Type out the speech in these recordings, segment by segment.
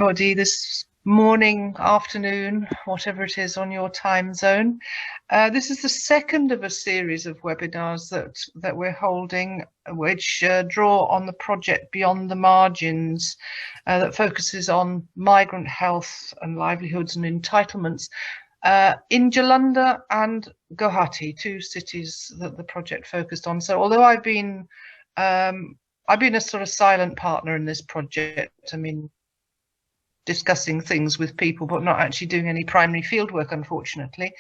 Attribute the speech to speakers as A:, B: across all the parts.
A: everybody this morning, afternoon, whatever it is on your time zone. This is the second of a series of webinars that we're holding, which draw on the project Beyond the Margins, that focuses on migrant health and livelihoods and entitlements in Jalandhar and Guwahati, two cities that the project focused on. So although I've been a sort of silent partner in this project, I mean, discussing things with people, but not actually doing any primary field work, unfortunately.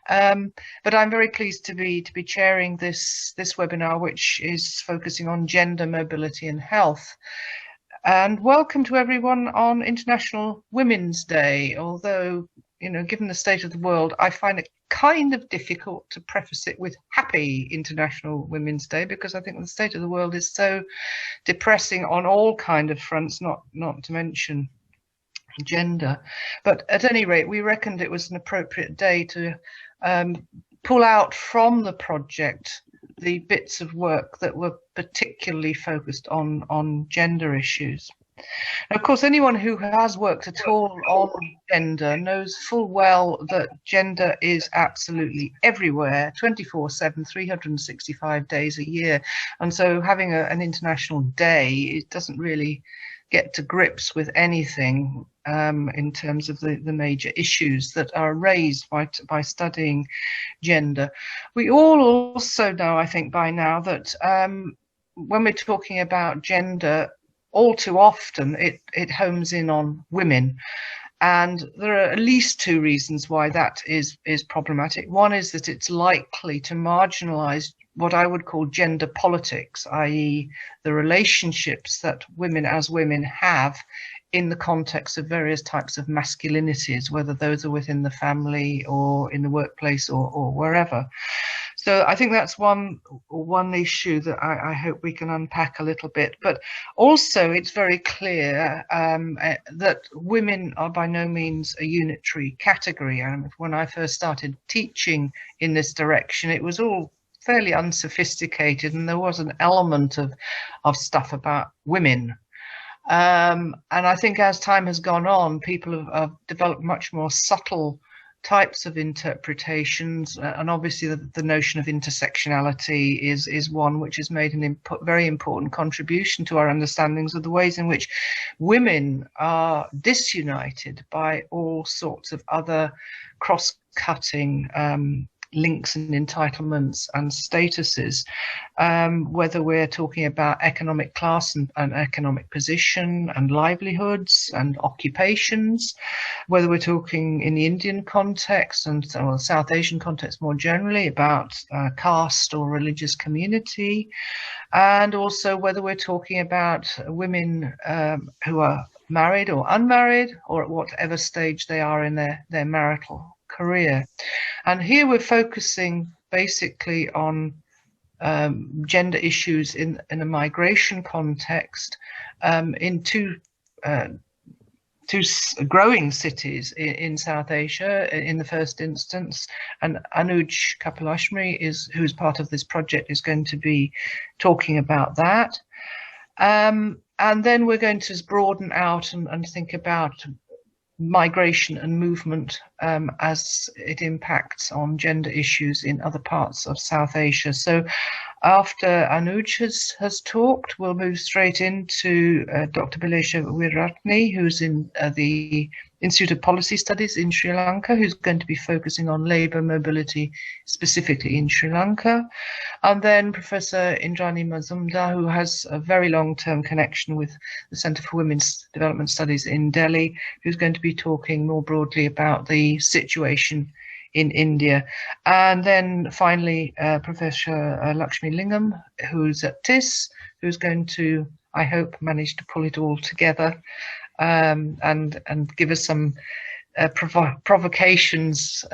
A: But I'm very pleased to be chairing this webinar, which is focusing on gender, mobility and health. And welcome to everyone on International Women's Day, although, you know, given the state of the world, I find it kind of difficult to preface it with Happy International Women's Day, because I think the state of the world is so depressing on all kind of fronts, not to mention gender. But at any rate, we reckoned it was an appropriate day to pull out from the project the bits of work that were particularly focused on gender issues. Now, of course, anyone who has worked at all on gender knows full well that gender is absolutely everywhere, 24/7, 365 days a year. And so having an international day, it doesn't really get to grips with anything in terms of the major issues that are raised by studying gender. We all also know, I think by now, that when we're talking about gender, all too often it homes in on women. And there are at least two reasons why that is problematic. One is that it's likely to marginalize what I would call gender politics, i.e. the relationships that women as women have in the context of various types of masculinities, whether those are within the family or in the workplace or wherever. So I think that's one issue that I hope we can unpack a little bit. But also it's very clear that women are by no means a unitary category. When I first started teaching in this direction, it was all fairly unsophisticated, and there was an element of stuff about women. And I think as time has gone on, people have developed much more subtle types of interpretations, and obviously the notion of intersectionality is one which has made a very important contribution to our understandings of the ways in which women are disunited by all sorts of other cross-cutting links and entitlements and statuses, whether we're talking about economic class and economic position and livelihoods and occupations, whether we're talking in the Indian context and South Asian context more generally about caste or religious community, and also whether we're talking about women who are married or unmarried, or at whatever stage they are in their marital career. And here we're focusing basically on gender issues in a migration context in two growing cities in South Asia in the first instance. And Anuj Kapilashrami, who's part of this project, is going to be talking about that. And then we're going to broaden out and think about migration and movement as it impacts on gender issues in other parts of South Asia. So after Anuj has talked, we'll move straight into Dr. Bilesha Weeraratne, who's in the Institute of Policy Studies in Sri Lanka, who's going to be focusing on labour mobility specifically in Sri Lanka. And then Professor Indrani Mazumdar, who has a very long-term connection with the Centre for Women's Development Studies in Delhi, who's going to be talking more broadly about the situation in India. And then finally, Professor Lakshmi Lingam, who's at TIS, who's going to, I hope, manage to pull it all together and give us some provocations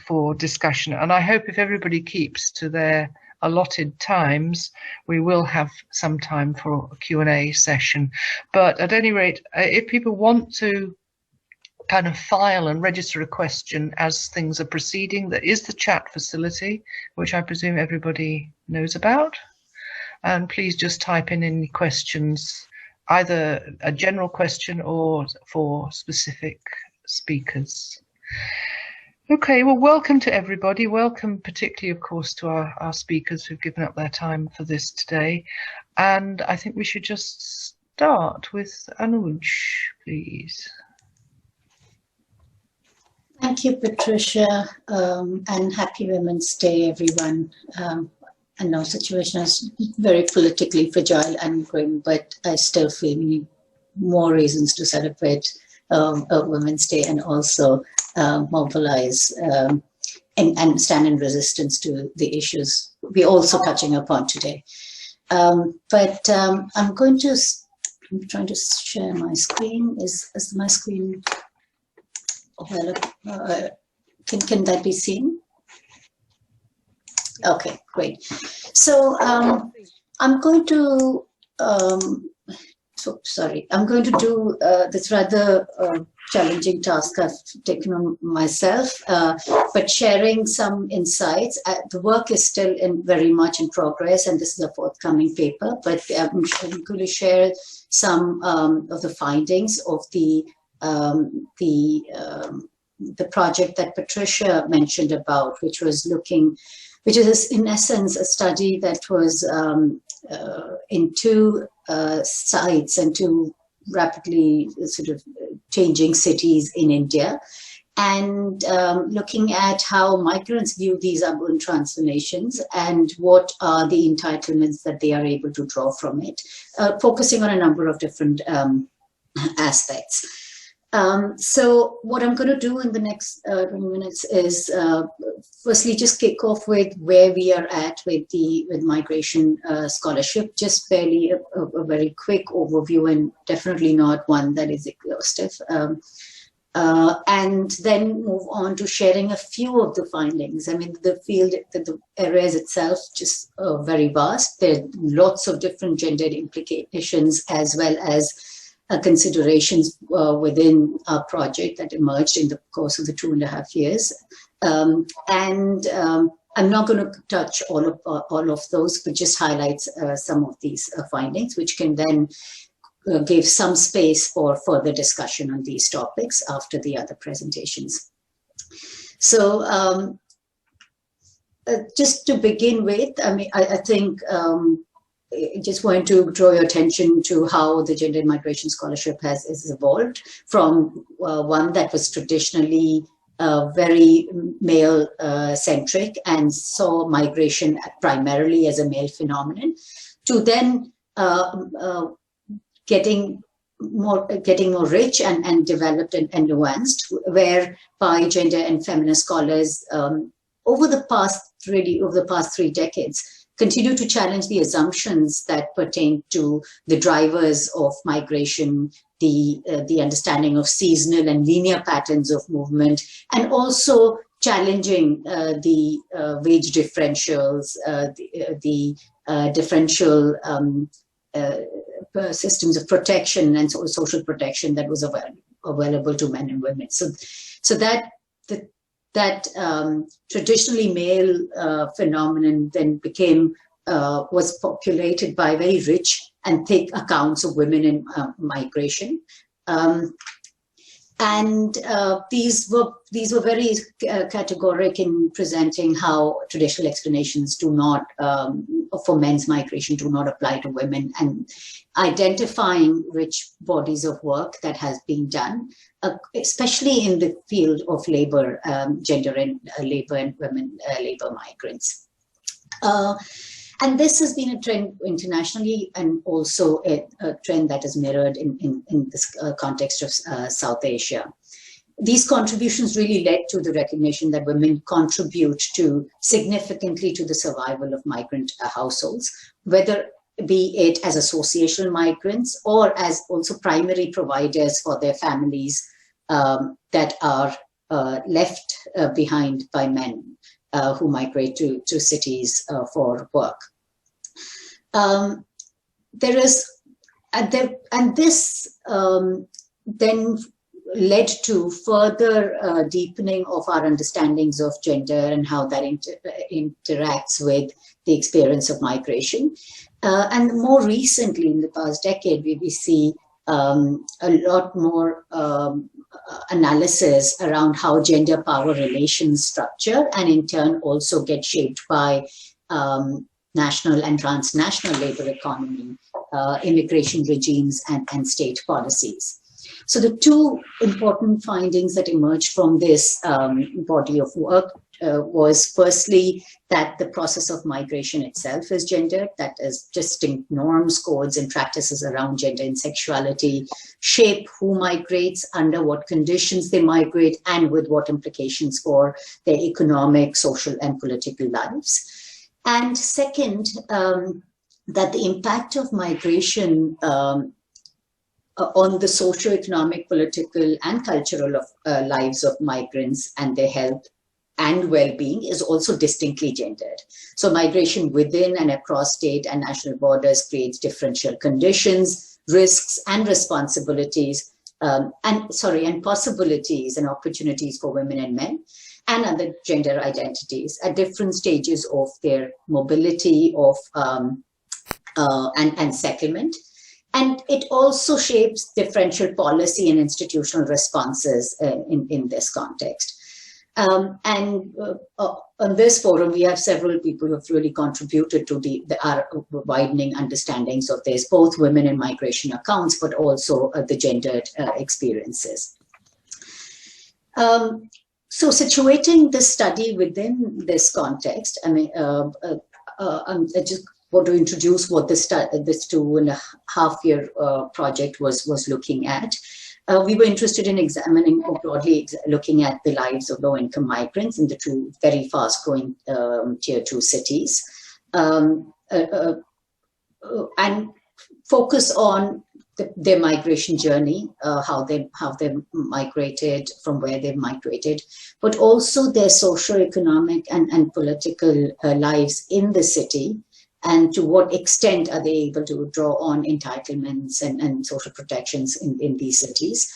A: for discussion. And I hope if everybody keeps to their allotted times, we will have some time for a Q&A session. But at any rate, if people want to kind of file and register a question as things are proceeding, there is the chat facility, which I presume everybody knows about. And please just type in any questions either a general question or for specific speakers. Okay, well, welcome to everybody. Welcome particularly, of course, to our speakers who've given up their time for this today. And I think we should just start with Anuj, please.
B: Thank you, Patricia, and happy Women's Day, everyone. I know the situation is very politically fragile and grim, but I still feel we need more reasons to celebrate Women's Day and also mobilize and stand in resistance to the issues we're also touching upon today. I'm trying to share my screen. Is my screen available? Can that be seen? Okay, great. So I'm going to I'm going to do this rather challenging task I've taken on myself, but sharing some insights. The work is still very much in progress, and this is a forthcoming paper, but I'm going to share some of the findings of the project that Patricia mentioned about, which is in essence a study that was in two sites and two rapidly sort of changing cities in India, and looking at how migrants view these urban transformations and what are the entitlements that they are able to draw from it, focusing on a number of different aspects. So what I'm going to do in the next 20 minutes is firstly just kick off with where we are at with migration scholarship, just fairly a very quick overview and definitely not one that is exhaustive. And then move on to sharing a few of the findings. I mean, the field, the area is itself just very vast. There are lots of different gendered implications as well as considerations within our project that emerged in the course of the 2.5 years. I'm not going to touch all of those, but just highlight some of these findings, which can then give some space for further discussion on these topics after the other presentations. So just to begin with, I mean, I think I just want to draw your attention to how the gender and migration scholarship has evolved from one that was traditionally very male centric and saw migration primarily as a male phenomenon, to then getting more rich and developed and nuanced, whereby gender and feminist scholars over the past 3 decades continue to challenge the assumptions that pertain to the drivers of migration, the understanding of seasonal and linear patterns of movement, and also challenging the wage differentials, the differential systems of protection and social protection that was available to men and women. So that traditionally male phenomenon then was populated by very rich and thick accounts of women in migration. These were very categoric in presenting how traditional explanations do not, for men's migration, do not apply to women, and identifying rich bodies of work that has been done, especially in the field of labor, gender and labor and women labor migrants. And this has been a trend internationally and also a trend that is mirrored in this context of South Asia. These contributions really led to the recognition that women contribute significantly to the survival of migrant households, whether be it as associational migrants or as also primary providers for their families that are left behind by men who migrate to cities for work. This then led to further deepening of our understandings of gender and how that interacts with the experience of migration. And more recently, in the past decade, we see a lot more analysis around how gender power relations structure and in turn also get shaped by national and transnational labor economy, immigration regimes and state policies. So the two important findings that emerged from this body of work was firstly that the process of migration itself is gendered, that is distinct norms, codes, and practices around gender and sexuality shape who migrates, under what conditions they migrate, and with what implications for their economic, social, and political lives. And second, that the impact of migration on the socio-economic, political, and cultural lives of migrants and their health and well-being is also distinctly gendered. So migration within and across state and national borders creates differential conditions, risks, and responsibilities, and possibilities and opportunities for women and men and other gender identities at different stages of their mobility and settlement. And it also shapes differential policy and institutional responses in this context. On this forum, we have several people who have really contributed to our widening understandings of this, both women in migration accounts, but also the gendered experiences. So situating this study within this context, I mean, I just want to introduce what this 2.5-year project was looking at. We were interested in examining, or broadly looking at the lives of low-income migrants in the two very fast-growing Tier 2 cities, and focus on their migration journey, how they migrated, from where they migrated, but also their socio-economic and political lives in the city, and to what extent are they able to draw on entitlements and social protections in these cities.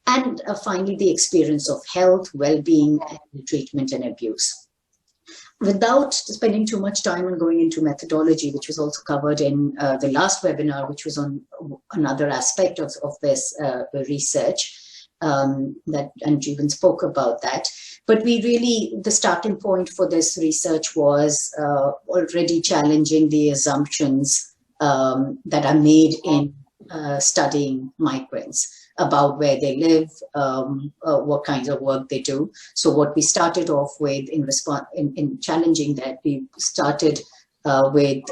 B: And finally, the experience of health, well-being, and treatment and abuse. Without spending too much time on going into methodology, which was also covered in the last webinar, which was on another aspect of this research, that Anjuman spoke about that. But the starting point for this research was already challenging the assumptions that are made in studying migrants about where they live, what kinds of work they do. So what we started off with in challenging that, we started with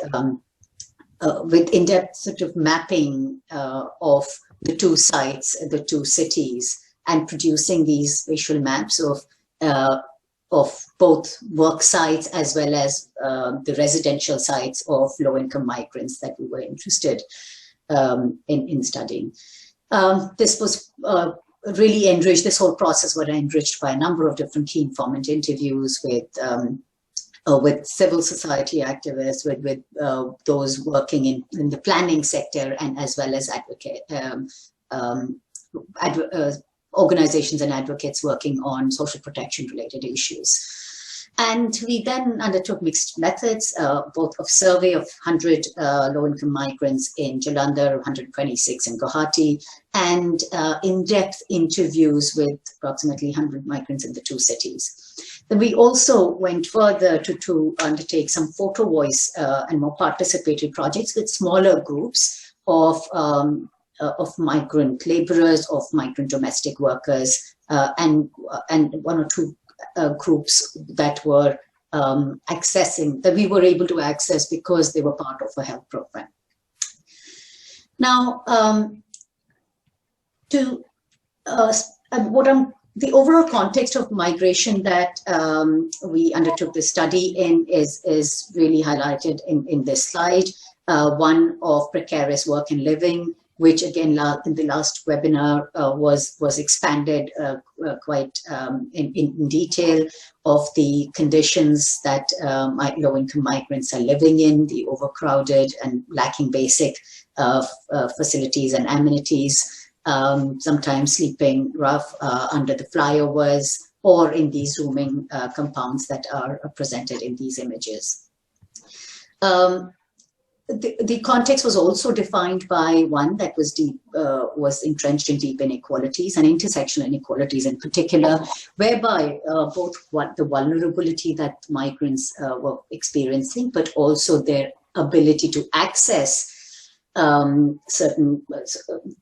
B: in-depth sort of mapping of the two sites, the two cities, and producing these visual maps of both work sites as well as the residential sites of low-income migrants that we were interested in studying. This was really enriched, this whole process was enriched by a number of different key informant interviews with civil society activists, with those working in the planning sector, and as well as organizations and advocates working on social protection related issues. And we then undertook mixed methods, both of survey of 100 low-income migrants in Jalandhar, 126 in Guwahati, and in-depth interviews with approximately 100 migrants in the two cities. Then we also went further to undertake some photo voice and more participatory projects with smaller groups of migrant laborers, of migrant domestic workers, and one or two groups that were that we were able to access because they were part of a health program. Now, the overall context of migration that we undertook the study in is really highlighted in this slide. One of precarious work and living, which again in the last webinar was expanded quite in detail, of the conditions that low-income migrants are living in, the overcrowded and lacking basic facilities and amenities, sometimes sleeping rough under the flyovers or in these rooming compounds that are presented in these images. the context was also defined by one that was deep, was entrenched in deep inequalities and intersectional inequalities in particular, whereby both the vulnerability that migrants were experiencing, but also their ability to access certain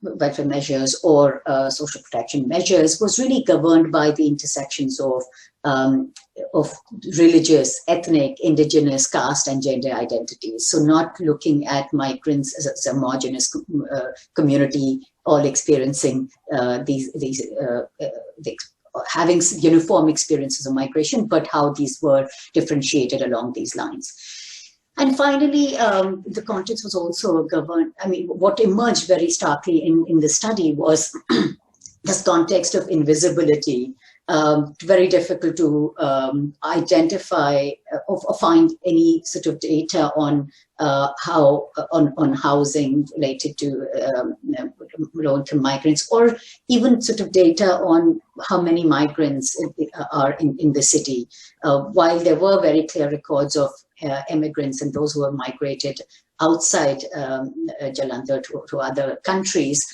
B: welfare measures or social protection measures was really governed by the intersections of religious, ethnic, indigenous, caste, and gender identities. So not looking at migrants as a homogeneous community, all experiencing having uniform experiences of migration, but how these were differentiated along these lines. And finally, the context was also governed. I mean, what emerged very starkly in the study was this context of invisibility. Very difficult to identify or find any sort of data on on housing related to low-income migrants, or even sort of data on how many migrants are in the city. While there were very clear records of immigrants and those who have migrated outside Jalandhar to other countries,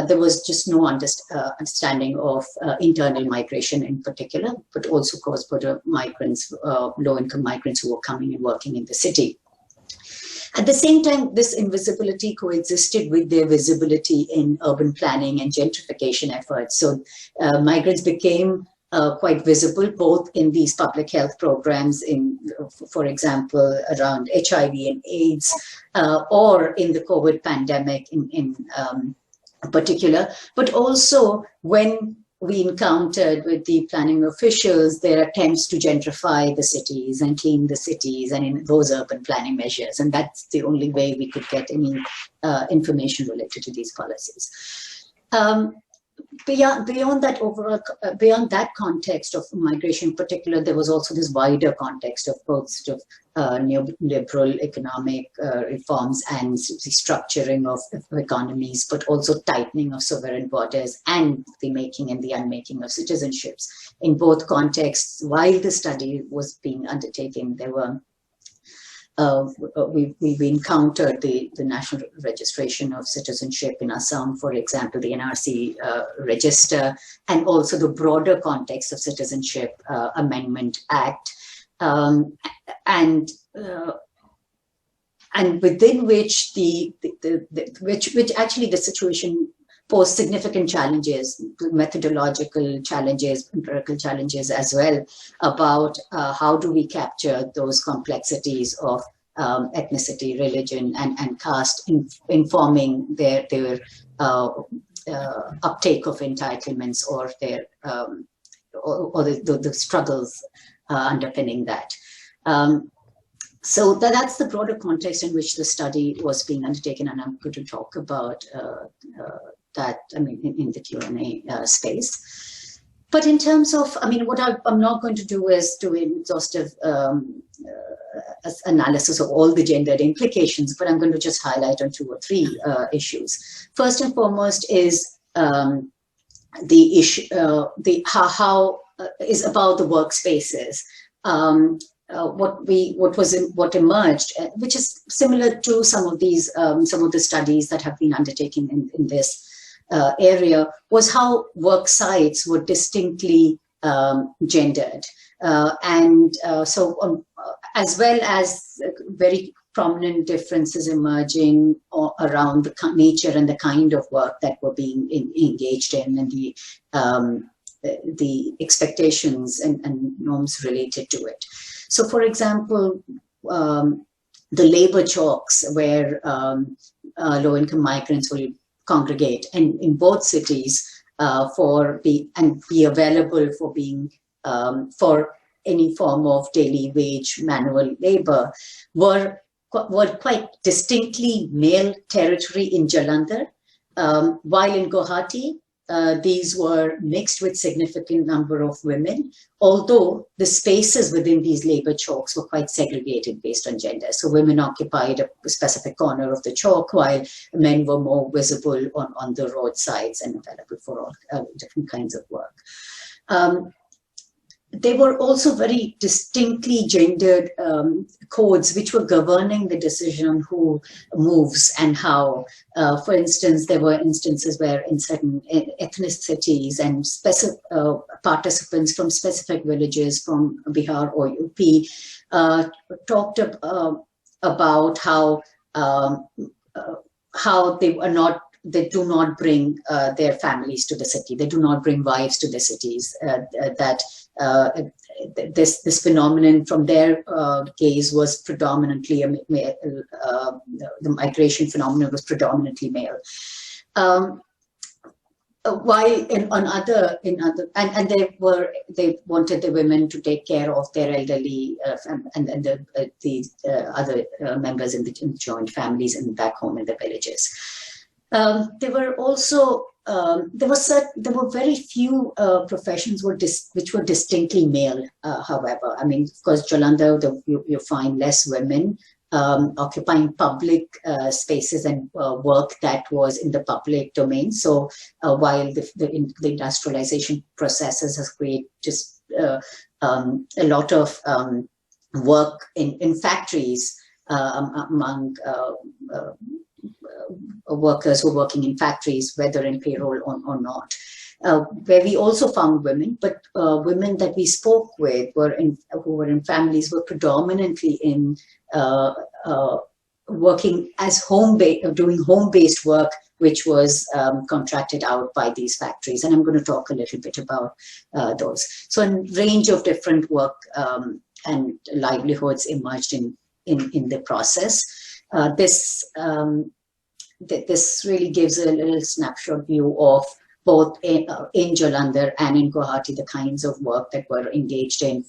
B: there was just no understanding of internal migration in particular, but also cross-border migrants, low-income migrants who were coming and working in the city. At the same time, this invisibility coexisted with their visibility in urban planning and gentrification efforts. So migrants became quite visible both in these public health programs, for example, around HIV and AIDS, or in the COVID pandemic in particular, but also when we encountered with the planning officials their attempts to gentrify the cities and clean the cities and in those urban planning measures. And that's the only way we could get any information related to these policies. Beyond that overall, beyond that context of migration in particular, there was also this wider context of both sort of neoliberal economic reforms and the structuring of economies, but also tightening of sovereign borders and the making and the unmaking of citizenships. In both contexts, while the study was being undertaken, there were we encountered the national registration of citizenship in Assam, for example, the NRC register, and also the broader context of Citizenship Amendment Act, and within which which actually the situation posed significant challenges, methodological challenges, empirical challenges as well, about how do we capture those complexities of ethnicity, religion, and caste, informing their uptake of entitlements or their or the struggles underpinning that. So that's the broader context in which the study was being undertaken, and I'm going to talk about that, I mean, in the Q&A space. But in terms of, I mean, what I'm not going to do is do an exhaustive analysis of all the gendered implications, but I'm going to just highlight on 2 or 3 issues. First and foremost is the issue, how is about the workspaces. What emerged, which is similar to some of the studies that have been undertaken in this area, was how work sites were distinctly gendered, as well as very prominent differences emerging around the nature and the kind of work that were being engaged in, and the expectations and norms related to it. So, for example, the labor chalks where low-income migrants will congregate, and in both cities, be available for being for any form of daily wage manual labor, were quite distinctly male territory in Jalandhar, while in Guwahati, these were mixed with significant number of women, although the spaces within these labor chalks were quite segregated based on gender. So women occupied a specific corner of the chalk, while men were more visible on the roadsides and available for all different kinds of work. there were also very distinctly gendered codes which were governing the decision on who moves and how. For instance, there were instances where in certain ethnicities and participants from specific villages from Bihar or UP talked about how they do not bring their families to the city. They do not bring wives to the cities. This phenomenon from their gaze was predominantly the migration phenomenon was predominantly male. While they wanted the women to take care of their elderly and the other members in the joint families and back home in the villages. There were also there were very few professions which were distinctly male. However, I mean, of course, Jalandhar, you find less women occupying public spaces and work that was in the public domain. So while the industrialization processes has created just a lot of work in factories among workers who are working in factories, whether in payroll or not, where we also found women, but women that we spoke with who were in families were predominantly in working as doing home-based work, which was contracted out by these factories. And I'm going to talk a little bit about those. So a range of different work and livelihoods emerged in the process. This really gives a little snapshot view of both in Jalandhar and in Guwahati, the kinds of work that were engaged in.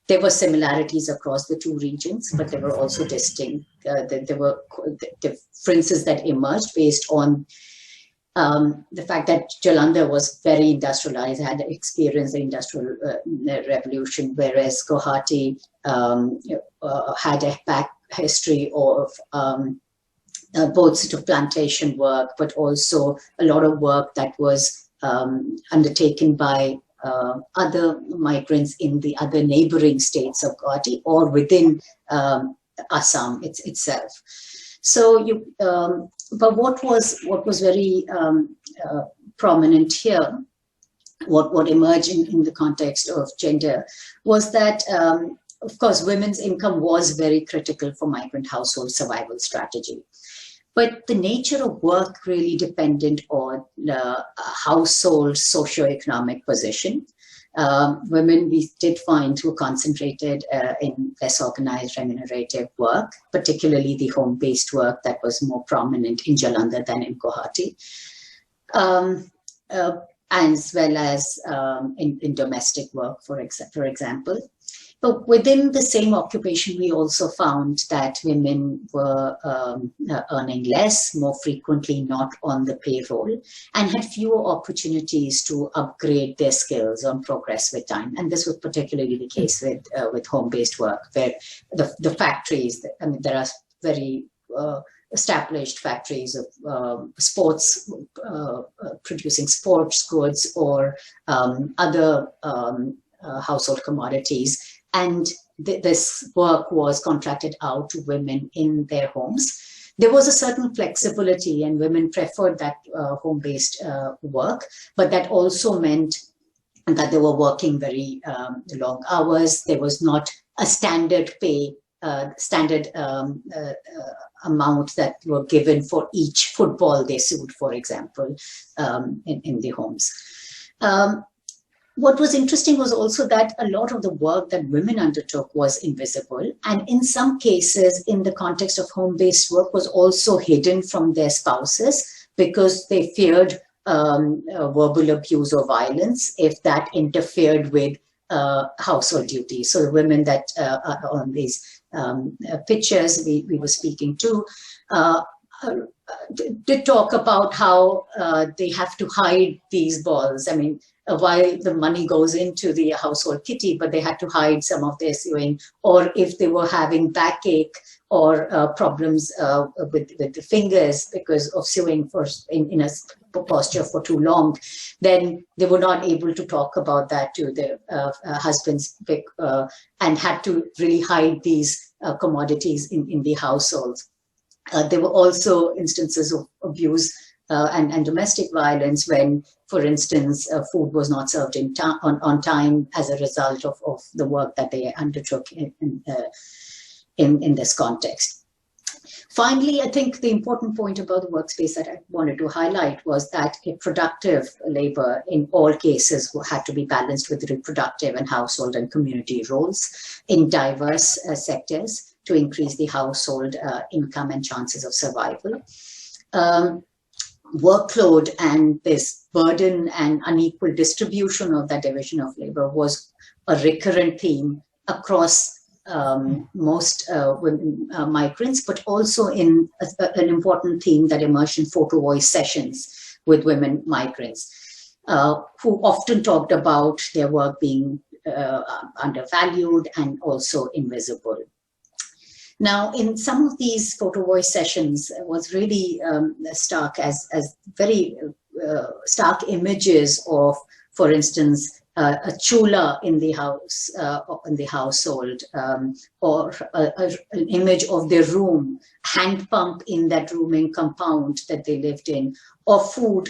B: There were similarities across the two regions, but there were also distinct, there were differences that emerged based on the fact that Jalandhar was very industrialized, had experienced the industrial revolution, whereas Guwahati had a back history of both sort of plantation work, but also a lot of work that was undertaken by other migrants in the other neighboring states of Guwahati or within Assam itself. So but what was very prominent here, what emerged in the context of gender, was that of course women's income was very critical for migrant household survival strategy. But the nature of work really depended on the household socioeconomic position. Women we did find were concentrated in less organized remunerative work, particularly the home-based work that was more prominent in Jalandhar than in Guwahati, as well as in domestic work, for example. But within the same occupation, we also found that women were earning less, more frequently not on the payroll, and had fewer opportunities to upgrade their skills or progress with time. And this was particularly the case with home-based work, where the factories, I mean, there are very established factories of sports, producing sports goods or other household commodities. And this work was contracted out to women in their homes. There was a certain flexibility and women preferred that home-based work, but that also meant that they were working very long hours. There was not a standard pay, amount that were given for each football they sued, for example, in the homes. What was interesting was also that a lot of the work that women undertook was invisible, and in some cases, in the context of home-based work, was also hidden from their spouses because they feared verbal abuse or violence if that interfered with household duties. So the women that are on these pictures we were speaking to did talk about how they have to hide these balls. I mean, while the money goes into the household kitty, but they had to hide some of their sewing, or if they were having backache or problems with the fingers because of sewing in a posture for too long, then they were not able to talk about that to their husbands and had to really hide these commodities in the households. There were also instances of abuse and domestic violence when, for instance, food was not served on time as a result of the work that they undertook in this context. Finally, I think the important point about the workspace that I wanted to highlight was that productive labor in all cases had to be balanced with reproductive and household and community roles in diverse sectors to increase the household income and chances of survival. Workload and this burden and unequal distribution of that division of labor was a recurrent theme across most women migrants, but also in an important theme that emerged in photo voice sessions with women migrants, who often talked about their work being undervalued and also invisible. Now, in some of these photo voice sessions, was really stark as very stark images of, for instance, a chula in the house, in the household, or an image of their room, hand pump in that rooming compound that they lived in, or food.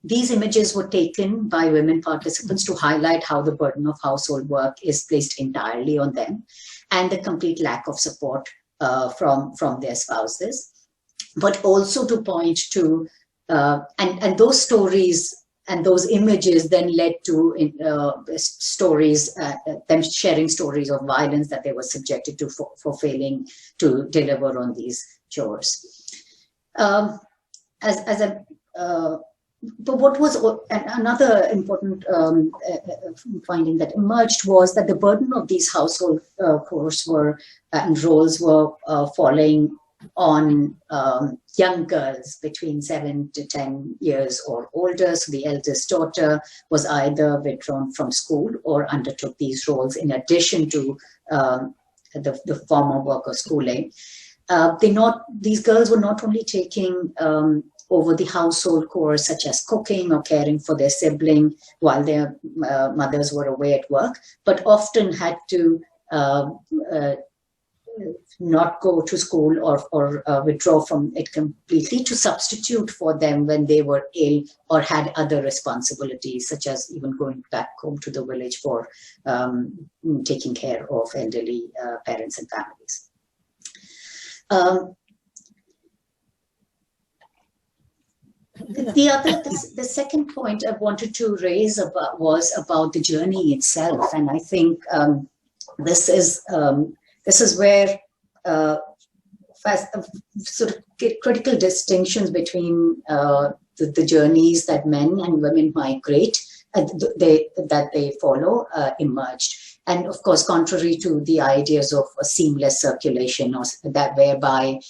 B: These images were taken by women participants to highlight how the burden of household work is placed entirely on them and the complete lack of support from their spouses, but also to point to, and those stories and those images then led to stories, them sharing stories of violence that they were subjected to for failing to deliver on these chores. But what was another important finding that emerged was that the burden of these household chores and roles were falling on young girls between 7 to 10 years or older. So the eldest daughter was either withdrawn from school or undertook these roles in addition to the formal work of schooling. These girls were not only taking over the household chores such as cooking or caring for their sibling while their mothers were away at work, but often had to not go to school or withdraw from it completely to substitute for them when they were ill or had other responsibilities, such as even going back home to the village for taking care of elderly parents and families. The second point I wanted to raise was about the journey itself, and I think this is where sort of critical distinctions between the journeys that men and women migrate that they follow emerged. And of course, contrary to the ideas of a seamless circulation, or that whereby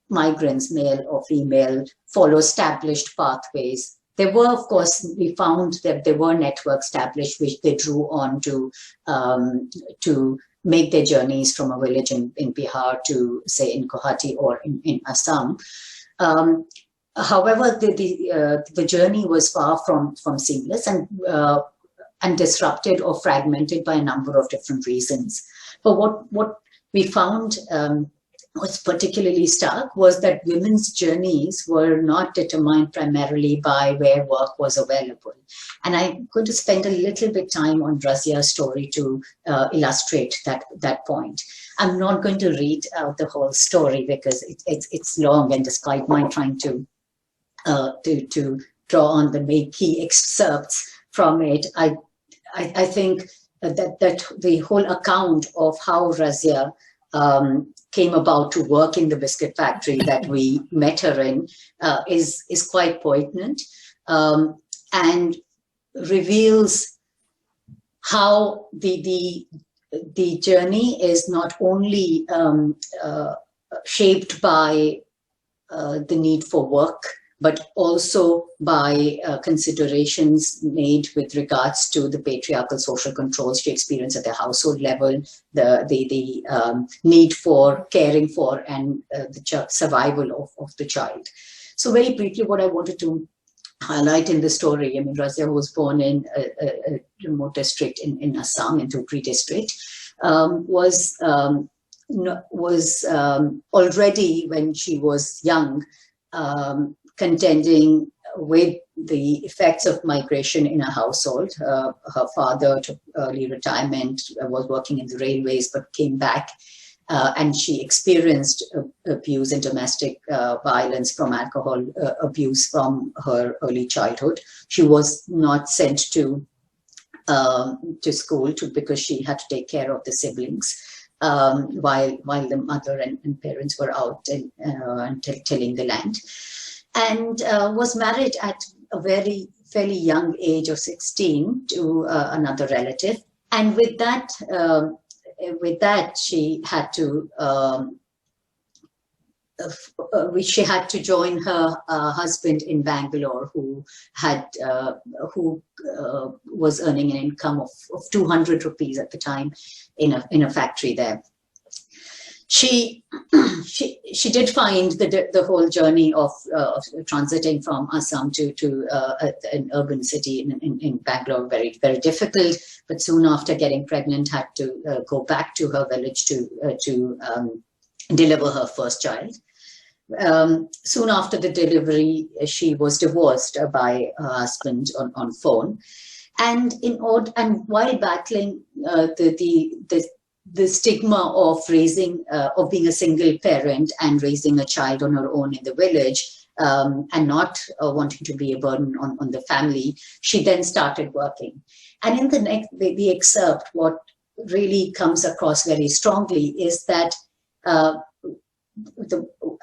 B: migrants, male or female, follow established pathways. There were, of course, we found that there were networks established which they drew on to make their journeys from a village in Bihar to, say, in Guwahati or in Assam. However, the journey was far from seamless and disrupted or fragmented by a number of different reasons. But what we found was particularly stark was that women's journeys were not determined primarily by where work was available. And I'm going to spend a little bit time on Razia's story to illustrate that point. I'm not going to read out the whole story because it's long, and despite my trying to draw on the main key excerpts from it, I think that the whole account of how Razia came about to work in the biscuit factory that we met her in is quite poignant and reveals how the journey is not only shaped by the need for work but also by considerations made with regards to the patriarchal social controls she experienced at the household level, the need for caring for and the survival of the child. So very briefly, what I wanted to highlight in the story, I mean, Razia was born in a remote district in Assam, in Dhubri district, was already when she was young, contending with the effects of migration in her household. Her father took early retirement, was working in the railways, but came back, and she experienced abuse and domestic violence from alcohol abuse from her early childhood. She was not sent to school because she had to take care of the siblings, while the mother and parents were out and tilling the land. And was married at a fairly young age of 16 to another relative. And with that, she had to join her husband in Bangalore, who was earning an income of 200 rupees at the time in a factory there. She did find the whole journey of transiting from Assam to an urban city in Bangalore very, very difficult. But soon after getting pregnant, had to go back to her village to deliver her first child. Soon after the delivery, she was divorced by her husband on phone, and while battling the stigma of being a single parent and raising a child on her own in the village, and not wanting to be a burden on the family, she then started working. And in the excerpt, what really comes across very strongly is that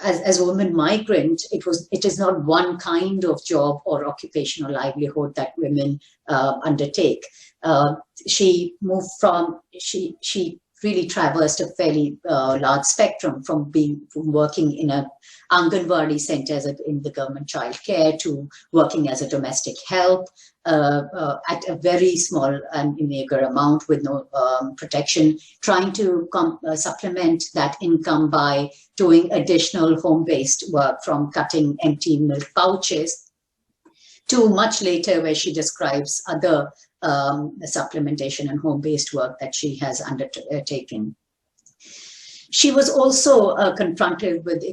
B: as a woman migrant, it is not one kind of job or occupational livelihood that women undertake. She really traversed a fairly large spectrum from working in a Anganwadi centers in the government childcare to working as a domestic help at a very small and meager amount with no protection, trying to supplement that income by doing additional home-based work, from cutting empty milk pouches to much later where she describes other supplementation and home-based work that she has undertaken. She was also confronted with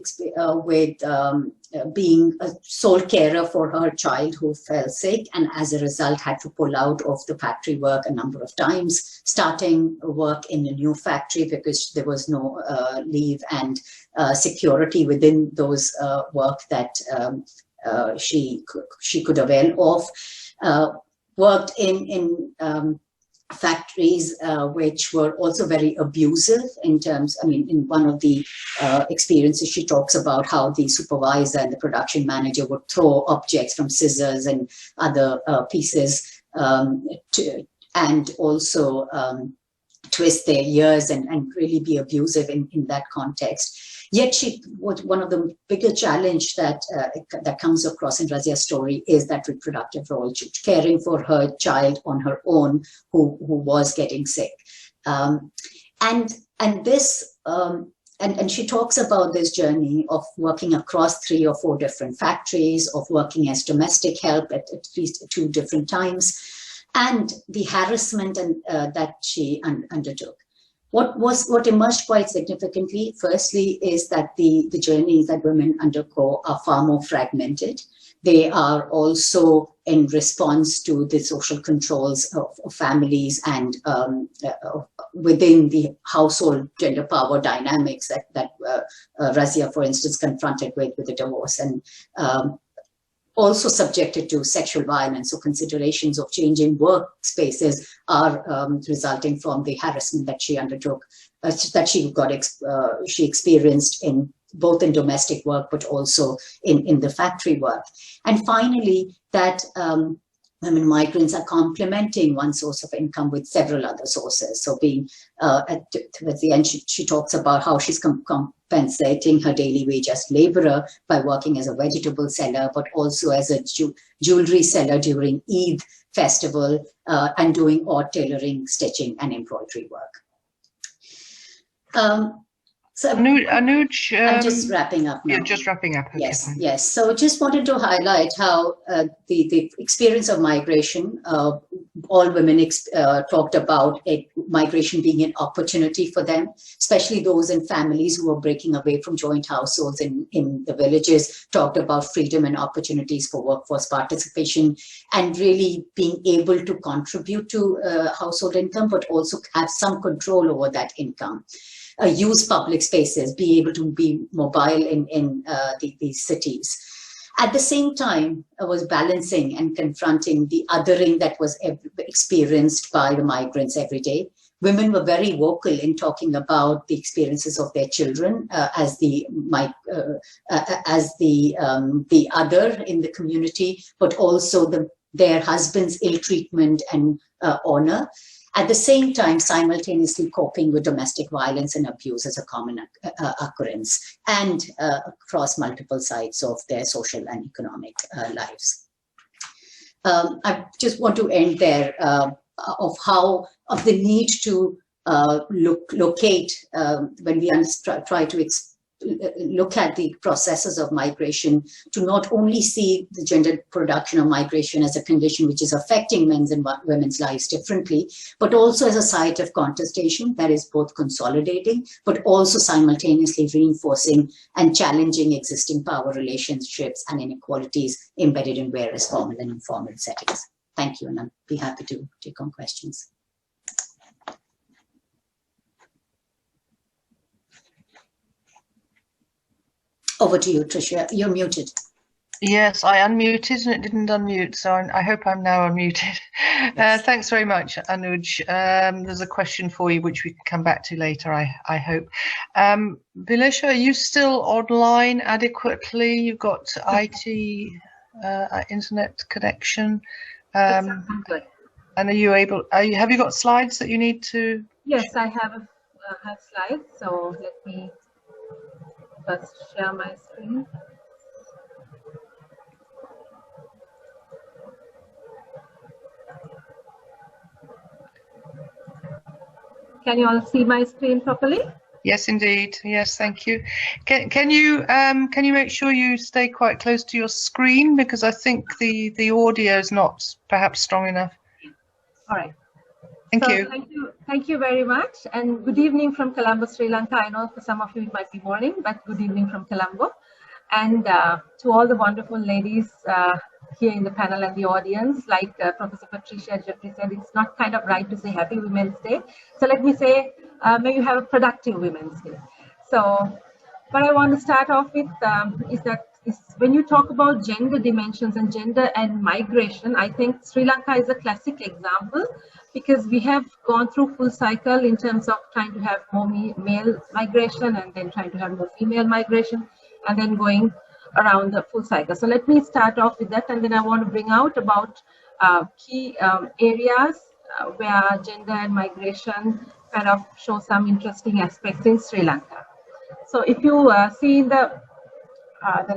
B: being a sole carer for her child who fell sick, and as a result had to pull out of the factory work a number of times, starting work in a new factory because there was no leave and security within those work that she could avail of. Worked in factories which were also very abusive in terms, I mean, in one of the experiences she talks about how the supervisor and the production manager would throw objects from scissors and other pieces and also twist their ears and really be abusive in that context. Yet one of the bigger challenge that comes across in Razia's story is that reproductive role, caring for her child on her own who was getting sick. And she talks about this journey of working across 3 or 4 different factories, of working as domestic help at least 2 different times, and the harassment that she undertook. What emerged quite significantly, firstly, is that the journeys that women undergo are far more fragmented. They are also in response to the social controls of families and within the household gender power dynamics that Razia, for instance, confronted with the divorce, and also subjected to sexual violence. So considerations of changing workspaces are resulting from the harassment that she undertook, that she experienced both in domestic work, but also in the factory work. And finally, that women migrants are complementing one source of income with several other sources. So being towards the end, she talks about how she's compensating her daily wage as laborer by working as a vegetable seller, but also as a jewelry seller during Eid festival, and doing odd tailoring, stitching, and embroidery work. So
A: Anuj,
B: I'm just wrapping up now.
A: You're just wrapping up. Okay,
B: yes,
A: fine.
B: yes. So just wanted to highlight how the experience of migration, all women talked about migration being an opportunity for them, especially those in families who are breaking away from joint households in the villages, talked about freedom and opportunities for workforce participation and really being able to contribute to household income, but also have some control over that income. Use public spaces, be able to be mobile in these cities. At the same time, I was balancing and confronting the othering that was experienced by the migrants every day. Women were very vocal in talking about the experiences of their children as the other in the community, but also their husbands' ill treatment and honor. At the same time, simultaneously coping with domestic violence and abuse as a common occurrence, and across multiple sides of their social and economic lives. I just want to end there of the need to locate when we try to look at the processes of migration, to not only see the gendered production of migration as a condition which is affecting men's and women's lives differently, but also as a site of contestation that is both consolidating, but also simultaneously reinforcing and challenging existing power relationships and inequalities embedded in various formal and informal settings. Thank you, and I'll be happy to take on questions. Over to you, Tricia. You're muted.
A: Yes, I unmuted and it didn't unmute, so I hope I'm now unmuted. Yes. Thanks very much, Anuj. There's a question for you which we can come back to later, I hope. Bilesha, are you still online adequately? You've got IT, internet connection.
C: I'm good.
A: And are you able? Have you got slides that you need to?
C: Yes, I have slides. So let me first share my screen. Can you all see my screen properly?
A: Yes, indeed. Yes, thank you. Can you make sure you stay quite close to your screen, because I think the audio is not perhaps strong enough.
C: All right.
A: Thank you.
C: Thank you very much, and good evening from Colombo, Sri Lanka. I know for some of you it might be morning, but good evening from Colombo. And to all the wonderful ladies here in the panel and the audience, like Professor Patricia Jeffery said, it's not kind of right to say Happy Women's Day. So let me say, may you have a productive Women's Day. So what I want to start off with is that when you talk about gender dimensions and gender and migration, I think Sri Lanka is a classic example, because we have gone through full cycle in terms of trying to have more male migration and then trying to have more female migration, and then going around the full cycle. So let me start off with that, and then I want to bring out about key areas where gender and migration kind of show some interesting aspects in Sri Lanka. So if you see in the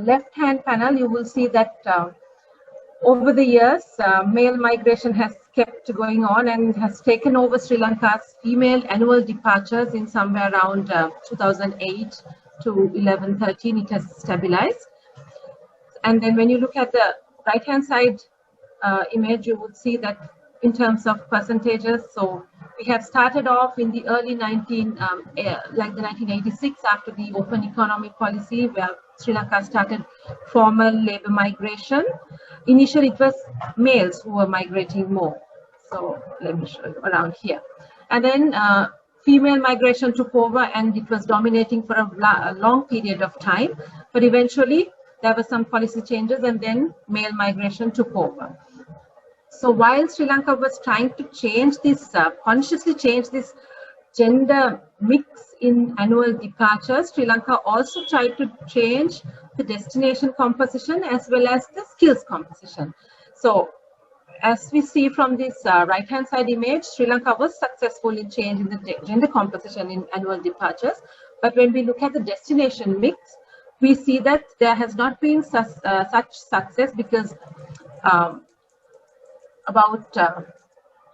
C: left-hand panel, you will see that over the years, male migration has kept going on and has taken over Sri Lanka's female annual departures in somewhere around 2008 to 11-13. It has stabilized. And then when you look at the right-hand side image, you would see that in terms of percentages, so we have started off in the early 1986 after the open economic policy, where Sri Lanka started formal labor migration. Initially, it was males who were migrating more. So let me show you around here. And then female migration took over, and it was dominating for a long period of time. But eventually, there were some policy changes, and then male migration took over. So while Sri Lanka was trying to change this, consciously change this gender mix in annual departures, Sri Lanka also tried to change the destination composition as well as the skills composition. So as we see from this right-hand side image, Sri Lanka was successful in changing the gender composition in annual departures. But when we look at the destination mix, we see that there has not been such success, because about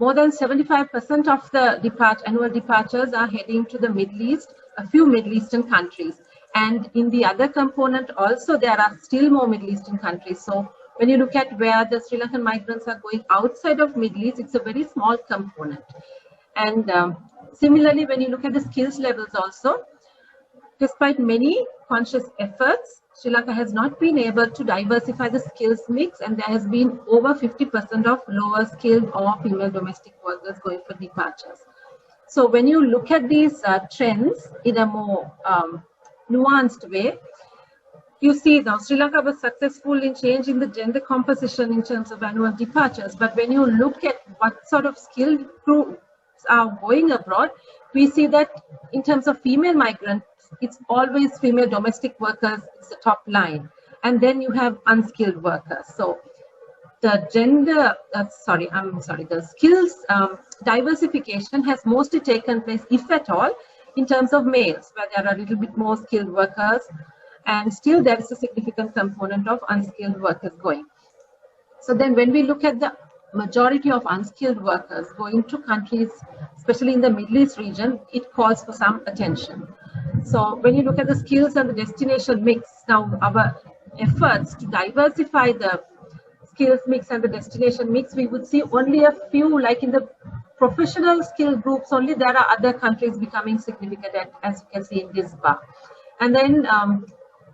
C: more than 75% of the annual departures are heading to the Middle East, a few Middle Eastern countries. And in the other component also, there are still more Middle Eastern countries. So when you look at where the Sri Lankan migrants are going outside of Middle East, it's a very small component. And similarly, when you look at the skills levels also, despite many conscious efforts, Sri Lanka has not been able to diversify the skills mix, and there has been over 50% of lower skilled or female domestic workers going for departures. So when you look at these trends in a more nuanced way, you see now Sri Lanka was successful in changing the gender composition in terms of annual departures. But when you look at what sort of skilled groups are going abroad, we see that in terms of female migrants, it's always female domestic workers, it's the top line. And then you have unskilled workers. So the the skills diversification has mostly taken place, if at all, in terms of males, where there are a little bit more skilled workers, and still there is a significant component of unskilled workers going. So then when we look at the majority of unskilled workers going to countries, especially in the Middle East region, it calls for some attention. So when you look at the skills and the destination mix, now our efforts to diversify the skills mix and the destination mix, we would see only a few, like in the professional skill groups only, there are other countries becoming significant, as you can see in this bar. And then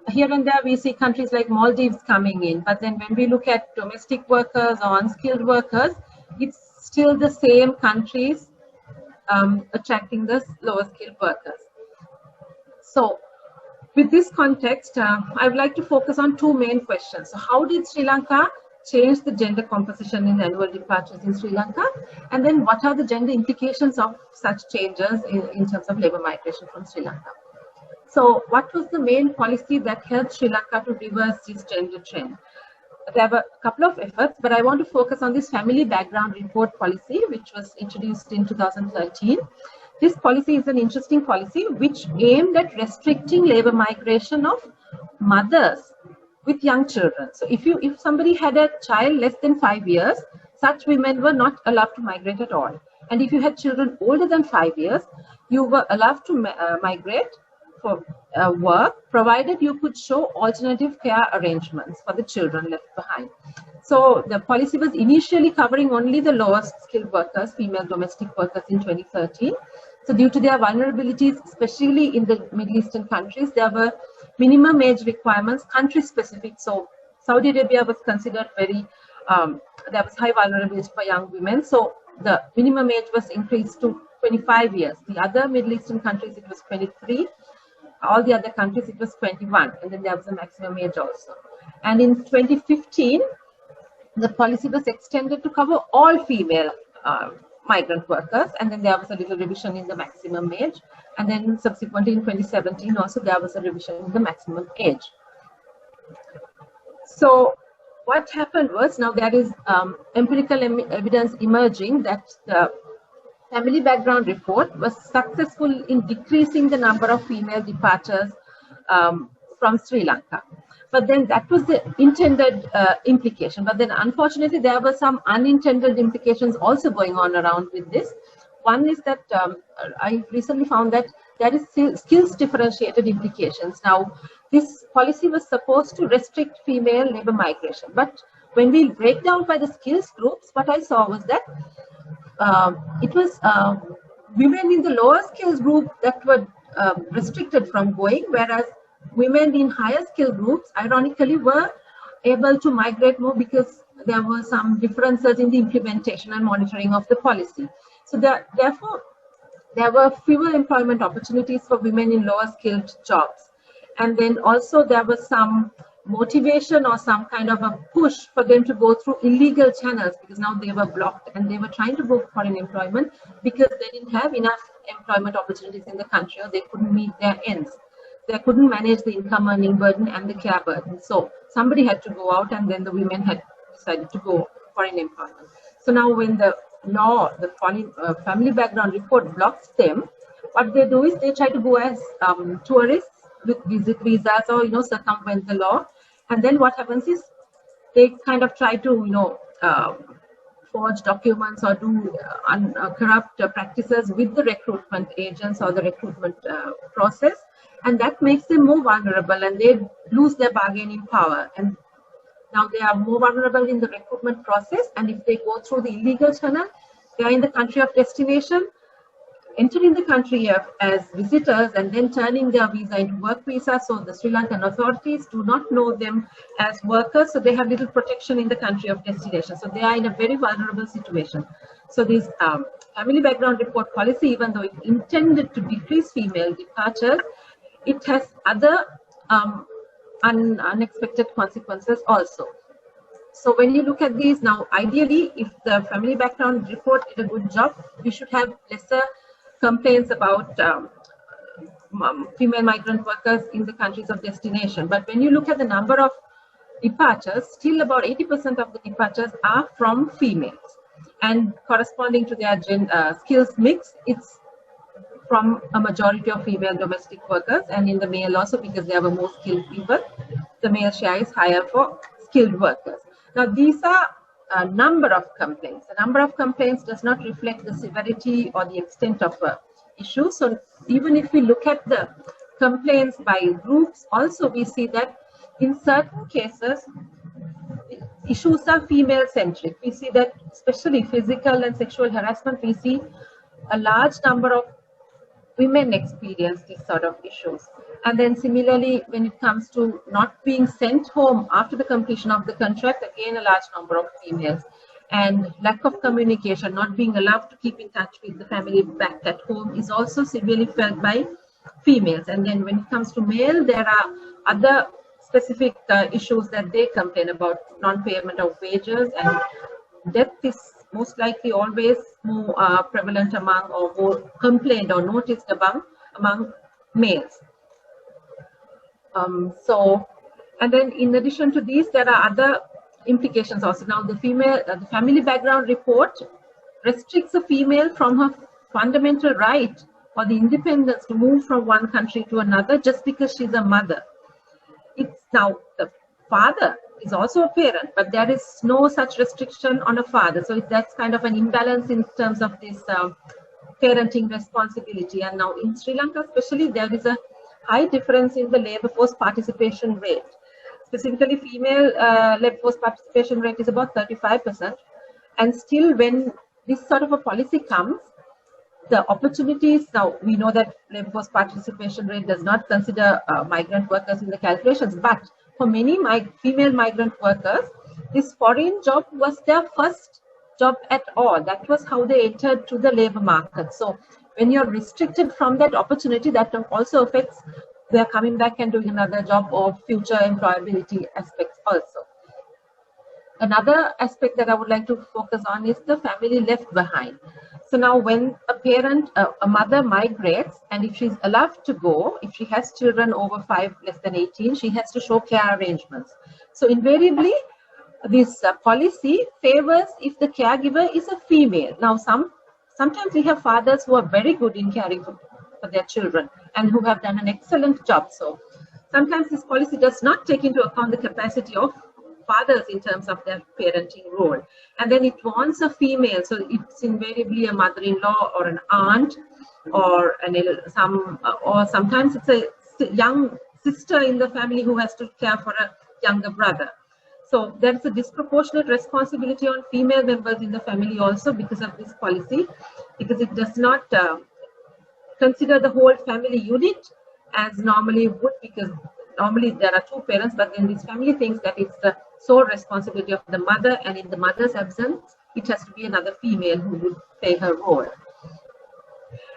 C: here and there we see countries like Maldives coming in, but then when we look at domestic workers or unskilled workers, it's still the same countries attracting the lower skilled workers. So with this context, I would like to focus on two main questions. So how did Sri Lanka change the gender composition in annual departures in Sri Lanka? And then what are the gender implications of such changes in terms of labor migration from Sri Lanka? So what was the main policy that helped Sri Lanka to reverse this gender trend? There were a couple of efforts, but I want to focus on this family background report policy, which was introduced in 2013. This policy is an interesting policy which aimed at restricting labor migration of mothers with young children. So if somebody had a child less than 5 years, such women were not allowed to migrate at all. And if you had children older than 5 years, you were allowed to migrate for work, provided you could show alternative care arrangements for the children left behind. So the policy was initially covering only the lowest skilled workers, female domestic workers, in 2013. So due to their vulnerabilities, especially in the Middle Eastern countries, there were minimum age requirements, country specific. So Saudi Arabia was considered very, there was high vulnerability for young women. So the minimum age was increased to 25 years. The other Middle Eastern countries, it was 23. All the other countries, it was 21. And then there was a maximum age also. And in 2015, the policy was extended to cover all female migrant workers, and then there was a little revision in the maximum age, and then subsequently in 2017 also there was a revision in the maximum age. So what happened was, now there is empirical evidence emerging that the family background report was successful in decreasing the number of female departures from Sri Lanka. But then that was the intended implication. But then unfortunately, there were some unintended implications also going on around with this. One is that I recently found that there is skills differentiated implications. Now, this policy was supposed to restrict female labor migration. But when we break down by the skills groups, what I saw was that it was women in the lower skills group that were restricted from going, whereas women in higher skill groups, ironically, were able to migrate more because there were some differences in the implementation and monitoring of the policy. So therefore, there were fewer employment opportunities for women in lower skilled jobs. And then also there was some motivation or some kind of a push for them to go through illegal channels, because now they were blocked and they were trying to go for foreign employment because they didn't have enough employment opportunities in the country, or they couldn't meet their ends. They couldn't manage the income earning burden and the care burden. So somebody had to go out, and then the women had decided to go for foreign employment. So now when the law, the family background report blocks them, what they do is they try to go as tourists with visit visas or, circumvent the law. And then what happens is they kind of try to, forge documents or do corrupt practices with the recruitment agents or the recruitment process. And that makes them more vulnerable and they lose their bargaining power. And now they are more vulnerable in the recruitment process. And if they go through the illegal channel, they are in the country of destination, entering the country as visitors and then turning their visa into work visa. So the Sri Lankan authorities do not know them as workers. So they have little protection in the country of destination. So they are in a very vulnerable situation. So this family background report policy, even though it intended to decrease female departures, it has other unexpected consequences also. So when you look at these now, ideally, if the family background report did a good job, we should have lesser complaints about female migrant workers in the countries of destination. But when you look at the number of departures, still about 80% of the departures are from females. And corresponding to their skills mix, it's from a majority of female domestic workers, and in the male also, because they have a more skilled people, the male share is higher for skilled workers. Now these are a number of complaints. The number of complaints does not reflect the severity or the extent of issue. So even if we look at the complaints by groups, also we see that in certain cases, issues are female centric. We see that especially physical and sexual harassment, we see a large number of women experience these sort of issues. And then similarly, when it comes to not being sent home after the completion of the contract, again, a large number of females. And lack of communication, not being allowed to keep in touch with the family back at home is also severely felt by females. And then when it comes to male, there are other specific issues that they complain about, non-payment of wages, and death is most likely always more prevalent among, or more complained or noticed among males. And then in addition to these, there are other implications also. Now the family background report restricts a female from her fundamental right or the independence to move from one country to another just because she's a mother. It's now the father is also a parent, but there is no such restriction on a father. So that's kind of an imbalance in terms of this parenting responsibility. And now in Sri Lanka especially, there is a high difference in the labor force participation rate. Specifically, female labor force participation rate is about 35%. And still when this sort of a policy comes, the opportunities, now we know that labor force participation rate does not consider migrant workers in the calculations, but for many female migrant workers, this foreign job was their first job at all. That was how they entered to the labor market. So when you're restricted from that opportunity, that also affects their coming back and doing another job or future employability aspects also. Another aspect that I would like to focus on is the family left behind. So now when a parent, a mother migrates, and if she's allowed to go, if she has children over 5, less than 18, she has to show care arrangements. So invariably, this policy favors if the caregiver is a female. Now sometimes we have fathers who are very good in caring for their children and who have done an excellent job. So sometimes this policy does not take into account the capacity of fathers in terms of their parenting role, and then it wants a female, so it's invariably a mother-in-law or an aunt, or sometimes it's a young sister in the family who has to care for a younger brother. So there's a disproportionate responsibility on female members in the family also because of this policy, because it does not consider the whole family unit as normally would, because normally there are 2 parents, but then this family thinks that it's the sole responsibility of the mother, and in the mother's absence, it has to be another female who would play her role.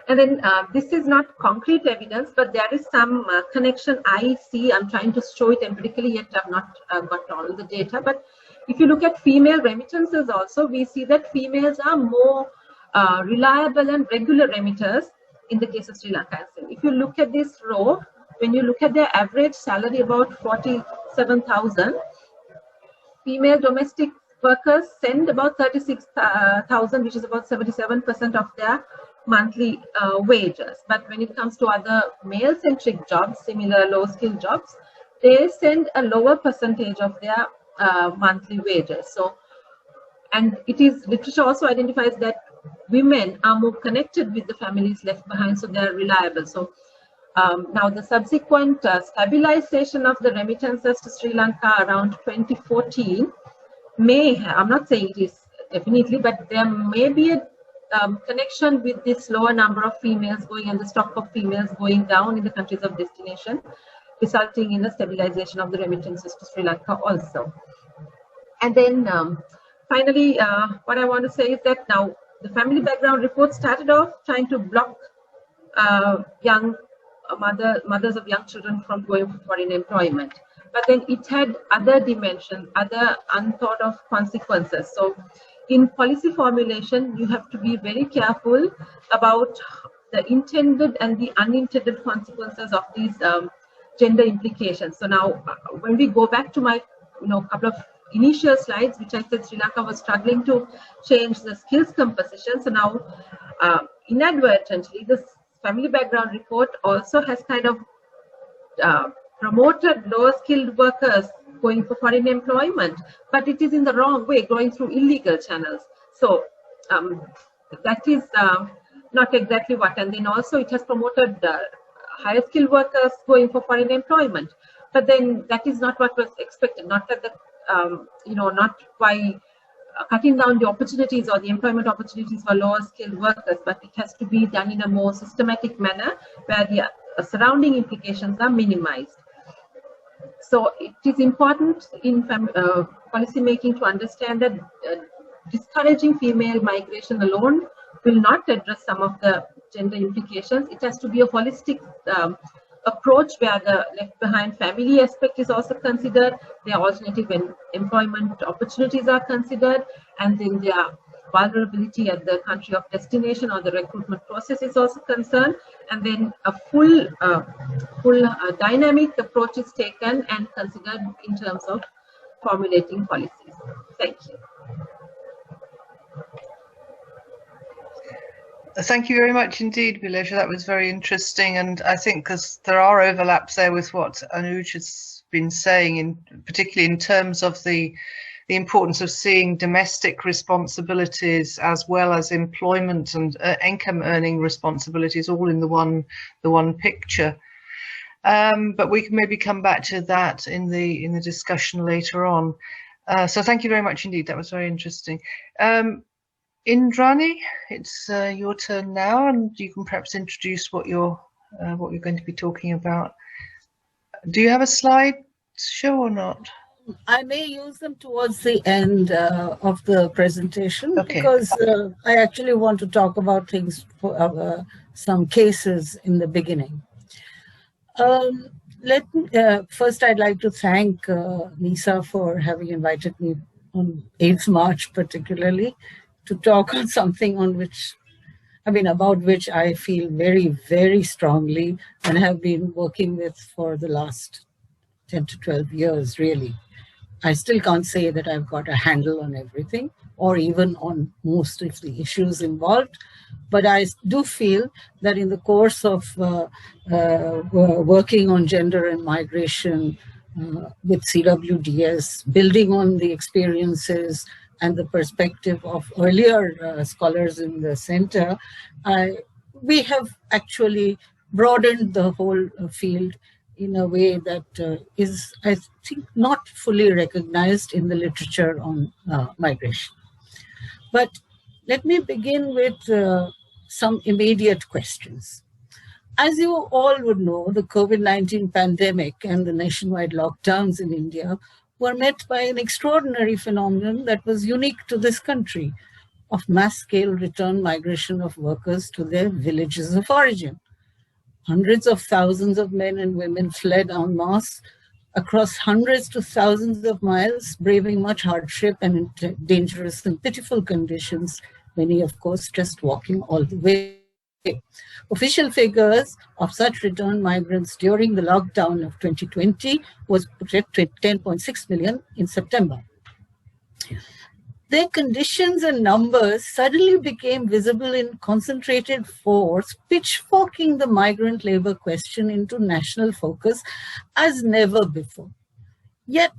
C: And then this is not concrete evidence, but there is some connection I see. I'm trying to show it empirically, yet I've not got all the data. But if you look at female remittances also, we see that females are more reliable and regular remitters in the case of Sri Lanka. If you look at this row, when you look at their average salary, about 47,000, female domestic workers send about 36,000, which is about 77% of their monthly wages. But when it comes to other male-centric jobs, similar low-skill jobs, they send a lower percentage of their monthly wages. So, and it is, literature also identifies that women are more connected with the families left behind, so they are reliable. So now the subsequent stabilization of the remittances to Sri Lanka around 2014 may have, I'm not saying it is definitely, but there may be a connection with this lower number of females going and the stock of females going down in the countries of destination, resulting in the stabilization of the remittances to Sri Lanka also. And then finally, what I want to say is that now the family background report started off trying to block young mothers of young children from going for foreign employment. But then it had other dimensions, other unthought of consequences. So in policy formulation, you have to be very careful about the intended and the unintended consequences of these gender implications. So now when we go back to my couple of initial slides, which I said Sri Lanka was struggling to change the skills composition. So now inadvertently, this family background report also has kind of promoted lower skilled workers going for foreign employment, but it is in the wrong way, going through illegal channels. So that is not exactly what, and then also it has promoted higher skilled workers going for foreign employment, but then that is not what was expected, not that the not by cutting down the opportunities or the employment opportunities for lower skilled workers, but it has to be done in a more systematic manner where the surrounding implications are minimized. So it is important in policy making to understand that discouraging female migration alone will not address some of the gender implications. It has to be a holistic approach where the left behind family aspect is also considered, their alternative employment opportunities are considered, and then their vulnerability at the country of destination or the recruitment process is also concerned, and then a full dynamic approach is taken and considered in terms of formulating policies. Thank you.
A: Thank you very much indeed, Bilesha. That was very interesting, and I think because there are overlaps there with what Anuj has been saying, particularly in terms of the importance of seeing domestic responsibilities as well as employment and income earning responsibilities all in the one picture. But we can maybe come back to that in the discussion later on. So thank you very much indeed. That was very interesting. Indrani, it's your turn now, and you can perhaps introduce what you're going to be talking about. Do you have a slide show or not?
D: I may use them towards the end of the presentation, okay, because I actually want to talk about things, some cases in the beginning. First, I'd like to thank MiHSA for having invited me on 8th March particularly to talk on something about which I feel very, very strongly and have been working with for the last 10 to 12 years, really. I still can't say that I've got a handle on everything or even on most of the issues involved, but I do feel that in the course of working on gender and migration with CWDS, building on the experiences and the perspective of earlier scholars in the center, we have actually broadened the whole field in a way that is, I think, not fully recognized in the literature on migration. But let me begin with some immediate questions. As you all would know, the COVID-19 pandemic and the nationwide lockdowns in India were met by an extraordinary phenomenon that was unique to this country, of mass-scale return migration of workers to their villages of origin. Hundreds of thousands of men and women fled en masse across hundreds to thousands of miles, braving much hardship and dangerous and pitiful conditions, many, of course, just walking all the way. Official figures of such return migrants during the lockdown of 2020 was 10.6 million in September. their conditions and numbers suddenly became visible in concentrated force, pitchforking the migrant labor question into national focus as never before. Yet,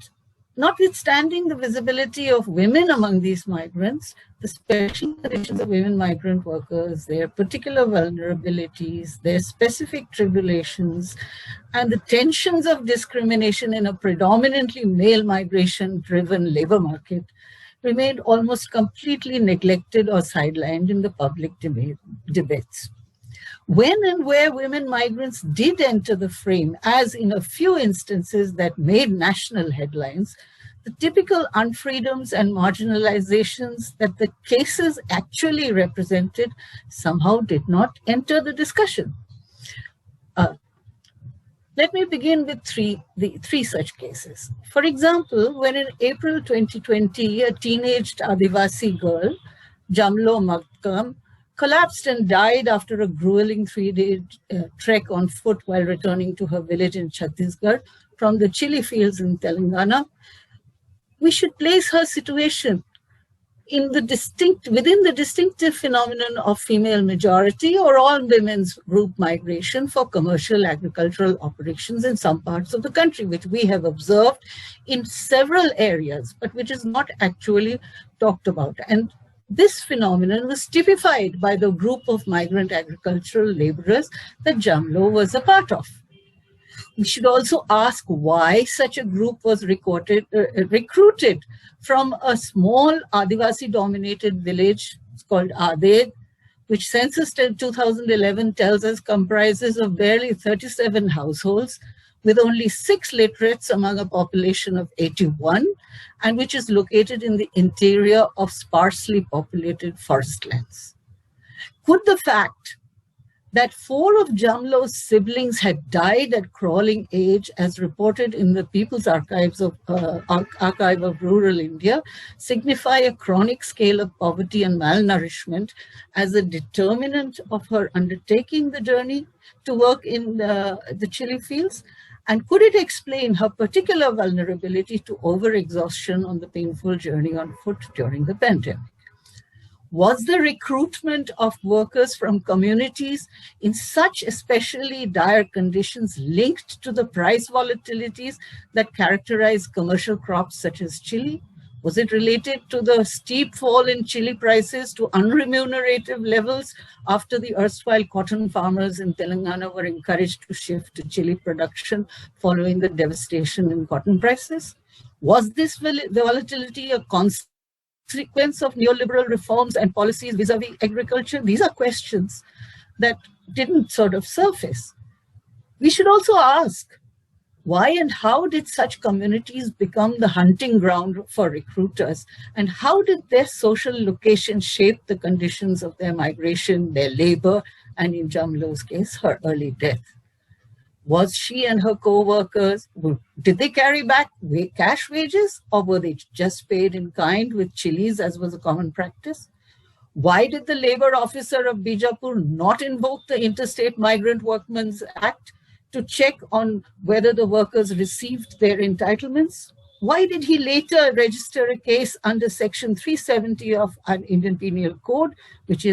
D: notwithstanding the visibility of women among these migrants, the special conditions of women migrant workers, their particular vulnerabilities, their specific tribulations, and the tensions of discrimination in a predominantly male migration-driven labor market remained almost completely neglected or sidelined in the public debates. When and where women migrants did enter the frame, as in a few instances that made national headlines, the typical unfreedoms and marginalizations that the cases actually represented somehow did not enter the discussion. Let me begin with three such cases. For example, when in April 2020, a teenaged Adivasi girl, Jamlo Magkam, collapsed and died after a grueling 3-day trek on foot while returning to her village in Chhattisgarh from the chili fields in Telangana, we should place her situation in the within the distinctive phenomenon of female majority or all women's group migration for commercial agricultural operations in some parts of the country, which we have observed in several areas, but which is not actually talked about. And this phenomenon was typified by the group of migrant agricultural laborers that Jamlo was a part of. We should also ask why such a group was recruited from a small Adivasi-dominated village called Aded, which census 2011 tells us comprises of barely 37 households, with only 6 literates among a population of 81, and which is located in the interior of sparsely populated forest lands. Could the fact that 4 of Jamlo's siblings had died at crawling age, as reported in the People's Archive of Rural India, signify a chronic scale of poverty and malnourishment as a determinant of her undertaking the journey to work in the chili fields? And could it explain her particular vulnerability to overexhaustion on the painful journey on foot during the pandemic? Was the recruitment of workers from communities in such especially dire conditions linked to the price volatilities that characterize commercial crops such as chili? Was it related to the steep fall in chili prices to unremunerative levels after the erstwhile cotton farmers in Telangana were encouraged to shift to chili production following the devastation in cotton prices? Was this volatility a consequence of neoliberal reforms and policies vis-a-vis agriculture? These are questions that didn't sort of surface. We should also ask, why and how did such communities become the hunting ground for recruiters? And how did their social location shape the conditions of their migration, their labor, and in Jamlo's case, her early death? Was she and her co-workers, did they carry back cash wages, or were they just paid in kind with chilies as was a common practice? Why did the labor officer of Bijapur not invoke the Interstate Migrant Workmen's Act to check on whether the workers received their entitlements? Why did he later register a case under Section 370 of an Indian Penal Code, which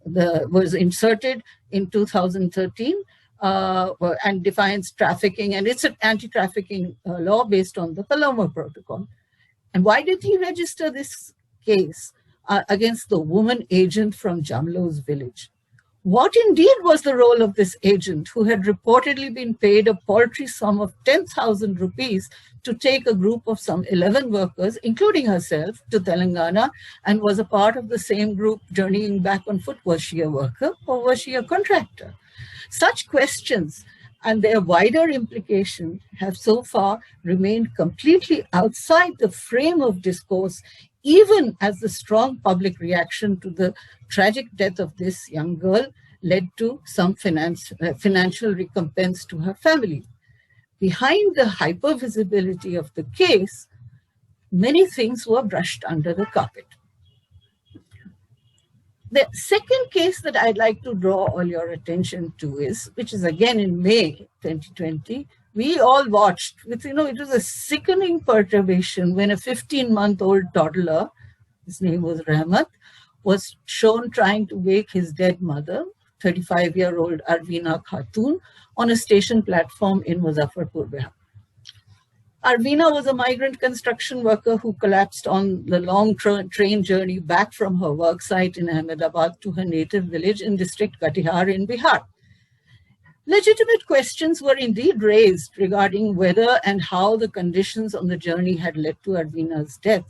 D: was inserted in 2013 and defines trafficking, and it's an anti-trafficking law based on the Palermo Protocol? And why did he register this case against the woman agent from Jamlo's village? What indeed was the role of this agent, who had reportedly been paid a paltry sum of 10,000 rupees to take a group of some 11 workers, including herself, to Telangana, and was a part of the same group journeying back on foot? Was she a worker or was she a contractor? Such questions and their wider implications have so far remained completely outside the frame of discourse, even as the strong public reaction to the tragic death of this young girl led to some financial recompense to her family. Behind the hypervisibility of the case, many things were brushed under the carpet. The second case that I'd like to draw all your attention to is, which is again in May 2020, we all watched with, it was a sickening perturbation when a 15-month-old toddler his name was Rahmat, was shown trying to wake his dead mother, 35-year-old Arvina Khatun, on a station platform in Muzaffarpur, Bihar. Arvina was a migrant construction worker who collapsed on the long train journey back from her work site in Ahmedabad to her native village in district Katihar in Bihar. Legitimate questions were indeed raised regarding whether and how the conditions on the journey had led to Arvina's death,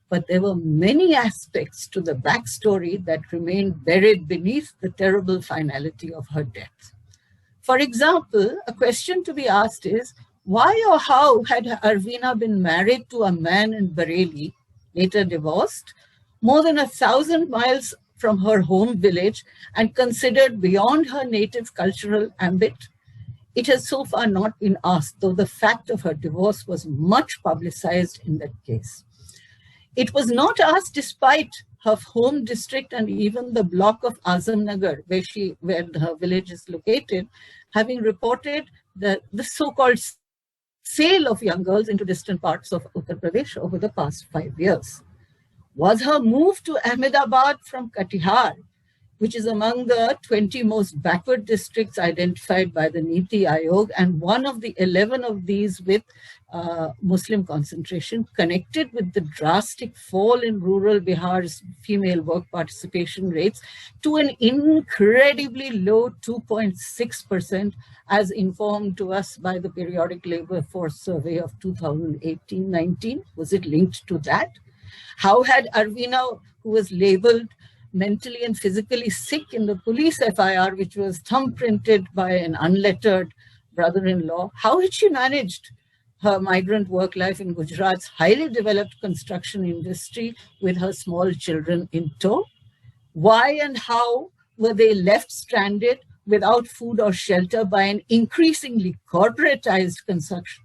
D: but there were many aspects to the backstory that remained buried beneath the terrible finality of her death. For example, a question to be asked is, why or how had Arvina been married to a man in Bareilly, later divorced, more than 1,000 miles from her home village and considered beyond her native cultural ambit? It has so far not been asked, though the fact of her divorce was much publicized in that case. It was not asked despite her home district and even the block of Azamnagar, where her village is located, having reported the so-called sale of young girls into distant parts of Uttar Pradesh over the past 5 years. Was her move to Ahmedabad from Katihar, which is among the 20 most backward districts identified by the Niti Aayog, and one of the 11 of these with Muslim concentration, connected with the drastic fall in rural Bihar's female work participation rates to an incredibly low 2.6%, as informed to us by the Periodic Labor Force Survey of 2018-19? Was it linked to that? How had Arvina, who was labeled mentally and physically sick in the police FIR, which was thumbprinted by an unlettered brother-in-law, how had she managed her migrant work life in Gujarat's highly developed construction industry with her small children in tow? Why and how were they left stranded without food or shelter by an increasingly corporatized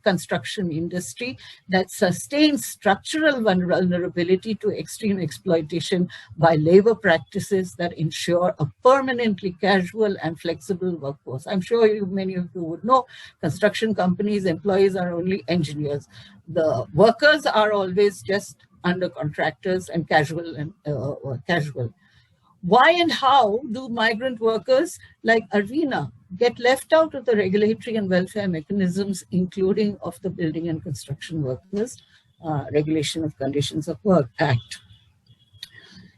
D: construction industry that sustains structural vulnerability to extreme exploitation by labor practices that ensure a permanently casual and flexible workforce? I'm sure many of you would know, construction companies' employees are only engineers. The workers are always just under contractors and casual. Why and how do migrant workers like Arvina get left out of the regulatory and welfare mechanisms, including of the Building and Construction Workers Regulation of Conditions of Work Act?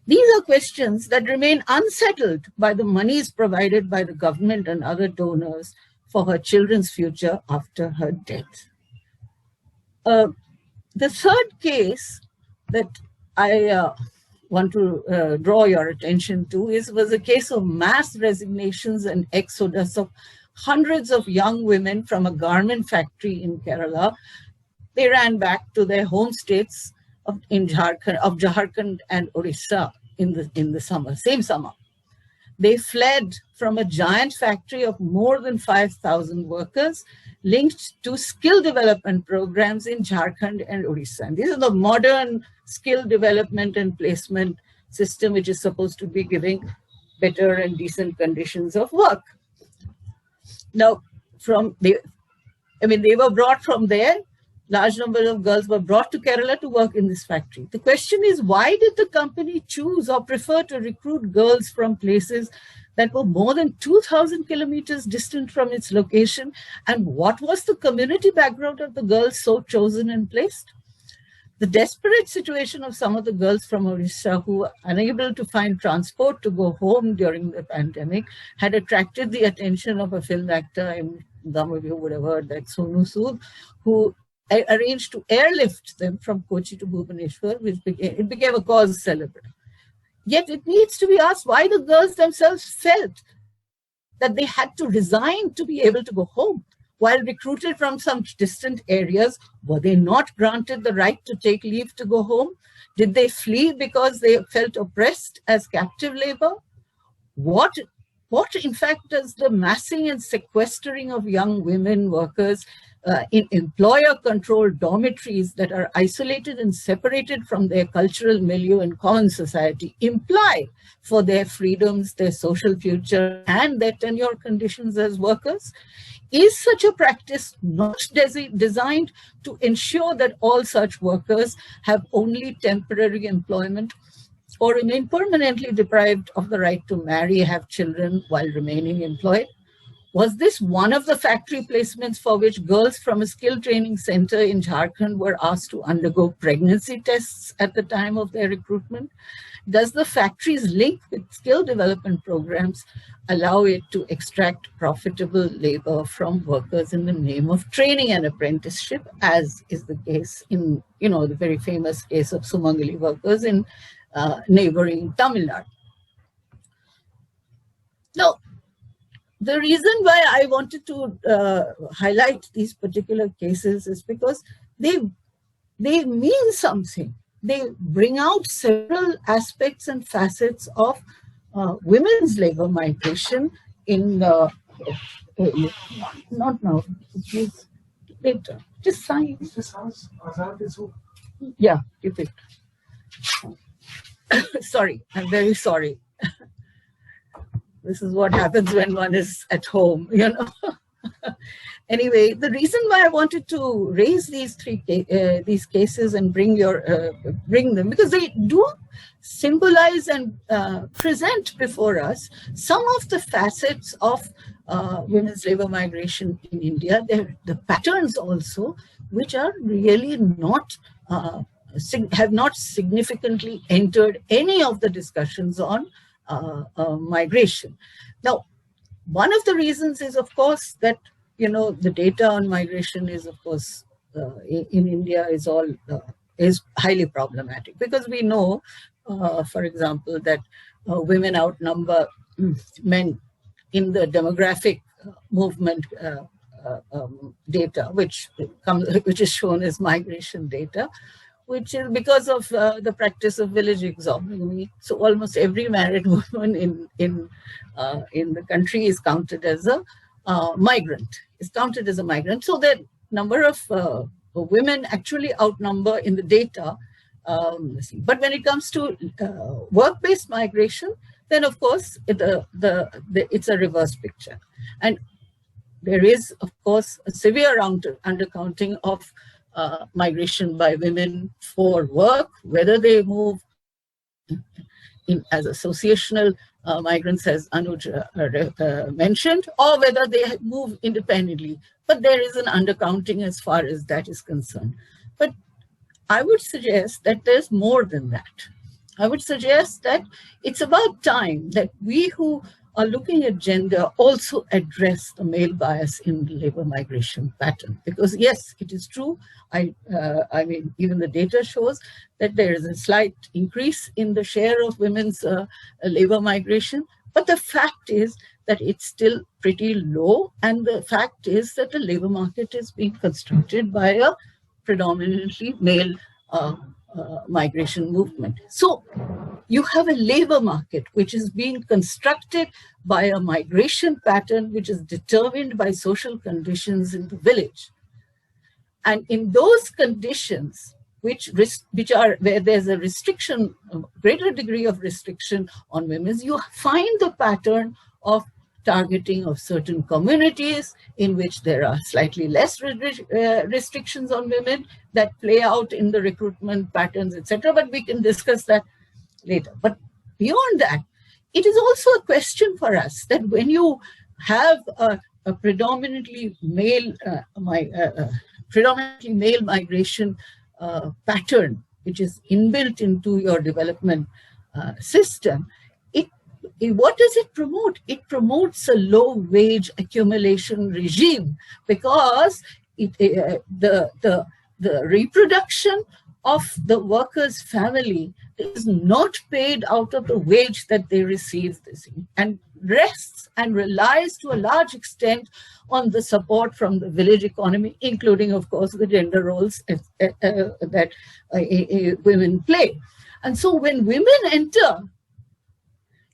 D: These are questions that remain unsettled by the monies provided by the government and other donors for her children's future after her death. The third case that I want to draw your attention to was a case of mass resignations and exodus of hundreds of young women from a garment factory in Kerala. They ran back to their home states of Jharkhand and Orissa in the same summer. They fled from a giant factory of more than 5,000 workers linked to skill development programs in Jharkhand and Orissa. And these are the modern skill development and placement system, which is supposed to be giving better and decent conditions of work. Now, they were brought from there. Large number of girls were brought to Kerala to work in this factory. The question is, why did the company choose or prefer to recruit girls from places that were more than 2,000 kilometers distant from its location? And what was the community background of the girls so chosen and placed? The desperate situation of some of the girls from Orissa who were unable to find transport to go home during the pandemic had attracted the attention of a film actor, and some of you would have heard that, Sonu Sood, who arranged to airlift them from Kochi to Bhubaneswar, which became a cause celebre. Yet it needs to be asked why the girls themselves felt that they had to resign to be able to go home. While recruited from some distant areas, were they not granted the right to take leave to go home? Did they flee because they felt oppressed as captive labor? What what in fact does the massing and sequestering of young women workers in employer-controlled dormitories that are isolated and separated from their cultural milieu and common society imply for their freedoms, their social future, and their tenure conditions as workers? Is such a practice not designed to ensure that all such workers have only temporary employment or remain permanently deprived of the right to marry, have children while remaining employed? Was this one of the factory placements for which girls from a skill training center in Jharkhand were asked to undergo pregnancy tests at the time of their recruitment? Does the factory's link with skill development programs allow it to extract profitable labor from workers in the name of training and apprenticeship, as is the case in, the very famous case of Sumangali workers in neighboring Tamil Nadu? Now, the reason why I wanted to highlight these particular cases is because they mean something. They bring out several aspects and facets of women's labor migration in, not now, please, later, just sign. Yeah, keep it. Sorry, I'm very sorry. This is what happens when one is at home, Anyway, the reason why I wanted to raise these these cases and bring them, because they do symbolize and present before us some of the facets of women's labor migration in India. The patterns also, which are really not have not significantly entered any of the discussions on migration. Now, one of the reasons is, of course, that the data on migration is, of course, in India is highly problematic, because we know, for example, that women outnumber men in the demographic movement data, which is shown as migration data, which is because of the practice of village exogamy. So almost every married woman in the country is counted as a migrant. So the number of women actually outnumber in the data. But when it comes to work-based migration, then of course it's a reverse picture. And there is, of course, a severe undercounting of migration by women for work, whether they move as associational migrants, as Anuj mentioned, or whether they move independently. But there is an undercounting as far as that is concerned. But I would suggest that there's more than that. I would suggest that it's about time that we who are looking at gender also address the male bias in the labor migration pattern. Because yes, it is true. I mean, even the data shows that there is a slight increase in the share of women's labor migration. But the fact is that it's still pretty low. And the fact is that the labor market is being constructed by a predominantly male migration movement. So you have a labor market which is being constructed by a migration pattern which is determined by social conditions in the village. And in those conditions, which are where there's a restriction, a greater degree of restriction on women, you find the pattern of targeting of certain communities in which there are slightly less restrictions on women that play out in the recruitment patterns, etc. But we can discuss that later. But beyond that, it is also a question for us that when you have a predominantly male migration pattern, which is inbuilt into your development system, what does it promote? It promotes a low-wage accumulation regime, because the reproduction of the worker's family is not paid out of the wage that they receive, and rests and relies to a large extent on the support from the village economy, including, of course, the gender roles that women play. And so when women enter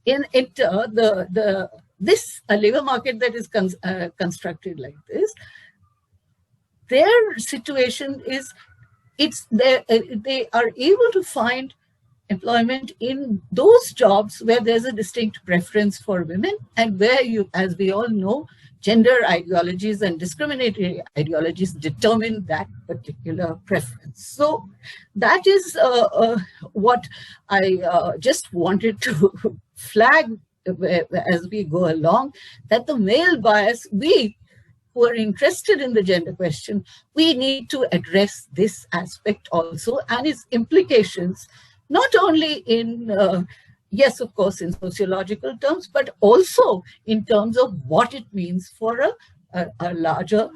D: the this labor market that is constructed like this, their situation is, they are able to find employment in those jobs where there's a distinct preference for women, and where you, as we all know, gender ideologies and discriminatory ideologies determine that particular preference. So that is what I just wanted to flag as we go along, that the male bias, we who are interested in the gender question, we need to address this aspect also and its implications, not only in, yes, of course, in sociological terms, but also in terms of what it means for a larger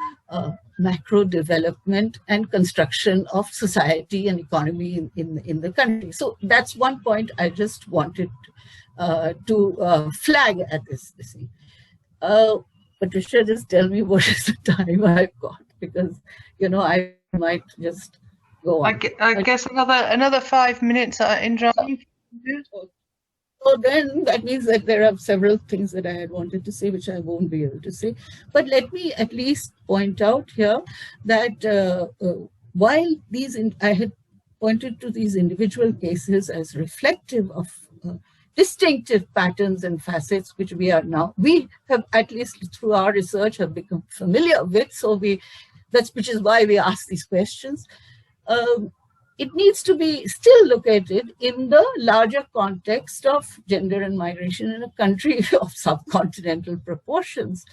D: macro development and construction of society and economy in the country. So that's one point I just wanted to flag at this thing. Patricia, just tell me what is the time I've got, because, you know, I might just go on.
A: I guess another 5 minutes, Indrani.
D: So then that means that there are several things that I had wanted to say, which I won't be able to say. But let me at least point out here that while I had pointed to these individual cases as reflective of distinctive patterns and facets, which we have, at least through our research, have become familiar with. So which is why we ask these questions. It needs to be still located in the larger context of gender and migration in a country of subcontinental proportions,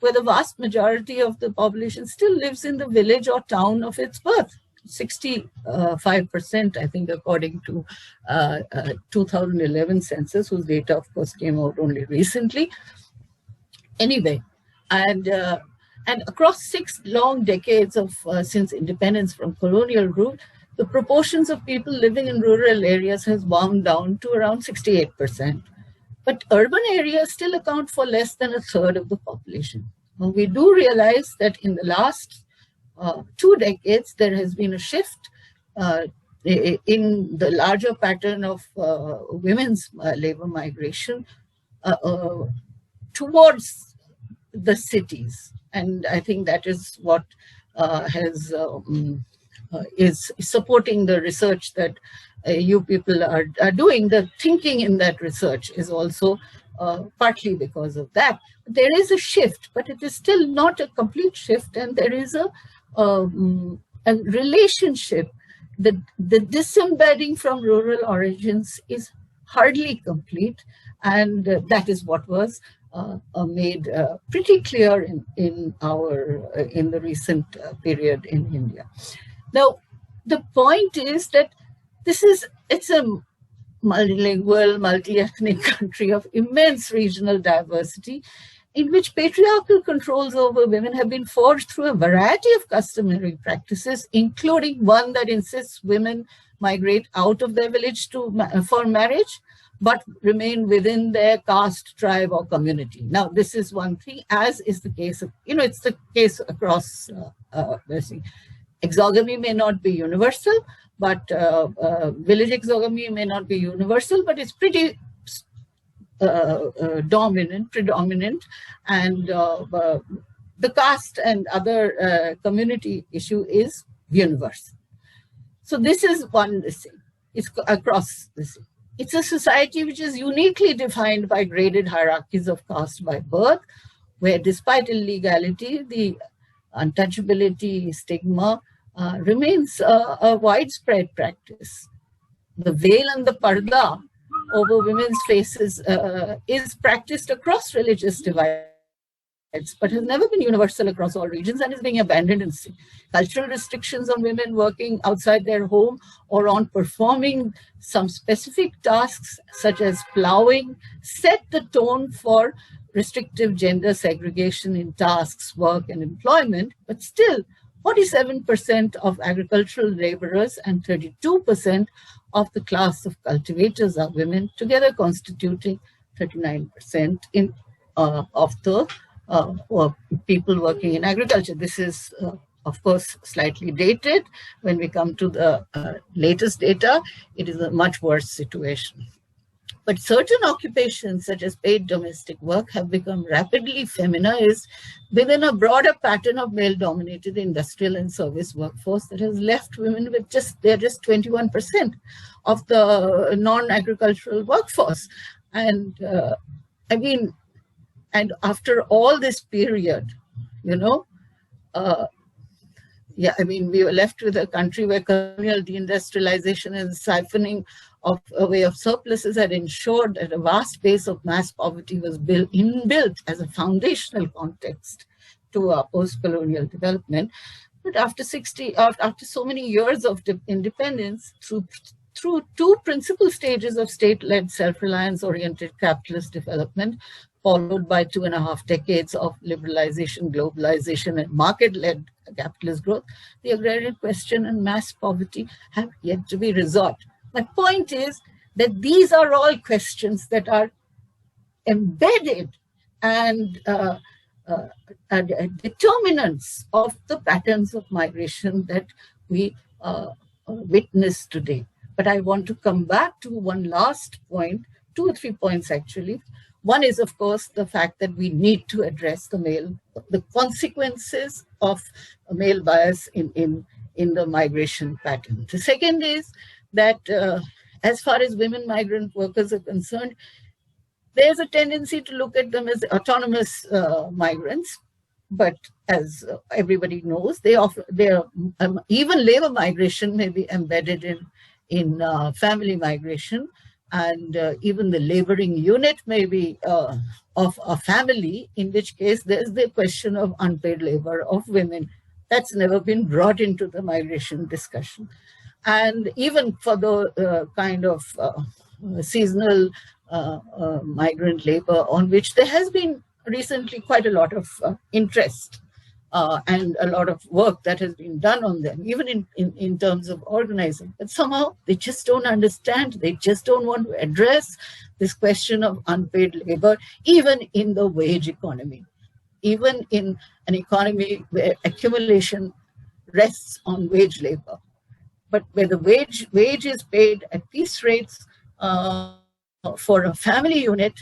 D: where the vast majority of the population still lives in the village or town of its birth. 65%, I think, according to 2011 census, whose data, of course, came out only recently. Anyway, and across 6 long decades of since independence from colonial rule, the proportions of people living in rural areas has wound down to around 68%. But urban areas still account for less than a third of the population. Now, we do realize that in the last 2 decades, there has been a shift in the larger pattern of women's labor migration towards the cities. And I think that is what is supporting the research that you people are doing. The thinking in that research is also partly because of that. There is a shift, but it is still not a complete shift, and there is a relationship. The disembedding from rural origins is hardly complete, and that is what was made pretty clear in the recent period in India. Now, the point is that it's a multilingual, multi-ethnic country of immense regional diversity, in which patriarchal controls over women have been forged through a variety of customary practices, including one that insists women migrate out of their village for marriage, but remain within their caste, tribe, or community. Now, this is one thing, as is the case of, it's the case across, exogamy may not be universal, but village exogamy may not be universal, but it's pretty predominant, and the caste and other community issue is universal. So this is one thing. It's across this thing. It's a society which is uniquely defined by graded hierarchies of caste by birth, where despite illegality, the untouchability stigma remains a widespread practice. The veil and the parda over women's faces is practiced across religious divides, but has never been universal across all regions and is being abandoned in cultural restrictions on women working outside their home or on performing some specific tasks such as plowing set the tone for restrictive gender segregation in tasks, work, and employment, but still 47% of agricultural laborers and 32% of the class of cultivators are women, together constituting 39% of the people working in agriculture. This is, of course, slightly dated. When we come to the latest data, it is a much worse situation. But certain occupations, such as paid domestic work, have become rapidly feminized within a broader pattern of male-dominated industrial and service workforce that has left women with they're just 21% of the non-agricultural workforce. And and after all this period, we were left with a country where colonial deindustrialization and siphoning of a way of surpluses had ensured that a vast base of mass poverty was inbuilt as a foundational context to our post-colonial development. But after so many years of independence, through two principal stages of state-led, self-reliance oriented capitalist development, followed by 2.5 decades of liberalization, globalization, and market-led capitalist growth, the agrarian question and mass poverty have yet to be resolved. My point is that these are all questions that are embedded and determinants of the patterns of migration that we witness today. But I want to come back to one last point, 2 or 3 points actually. One is, of course, the fact that we need to address the consequences of male bias in the migration pattern. The second is that as far as women migrant workers are concerned, there's a tendency to look at them as autonomous migrants. But as everybody knows, even labor migration may be embedded in family migration. And even the laboring unit may be of a family, in which case there's the question of unpaid labor of women. That's never been brought into the migration discussion. And even for the kind of seasonal migrant labor, on which there has been recently quite a lot of interest and a lot of work that has been done on them, even in terms of organizing. But somehow they just don't understand, they just don't want to address this question of unpaid labor, even in the wage economy, even in an economy where accumulation rests on wage labor. But where the wage is paid at piece rates for a family unit,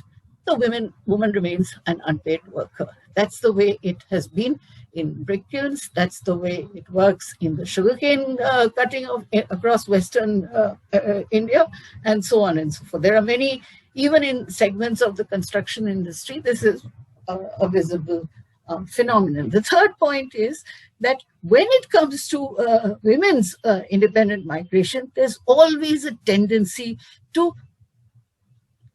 D: the woman remains an unpaid worker. That's the way it has been in brick kilns. That's the way it works in the sugarcane cutting across Western India, and so on and so forth. There are many, even in segments of the construction industry, this is a visible phenomenon. The third point is that when it comes to women's independent migration, there's always a tendency to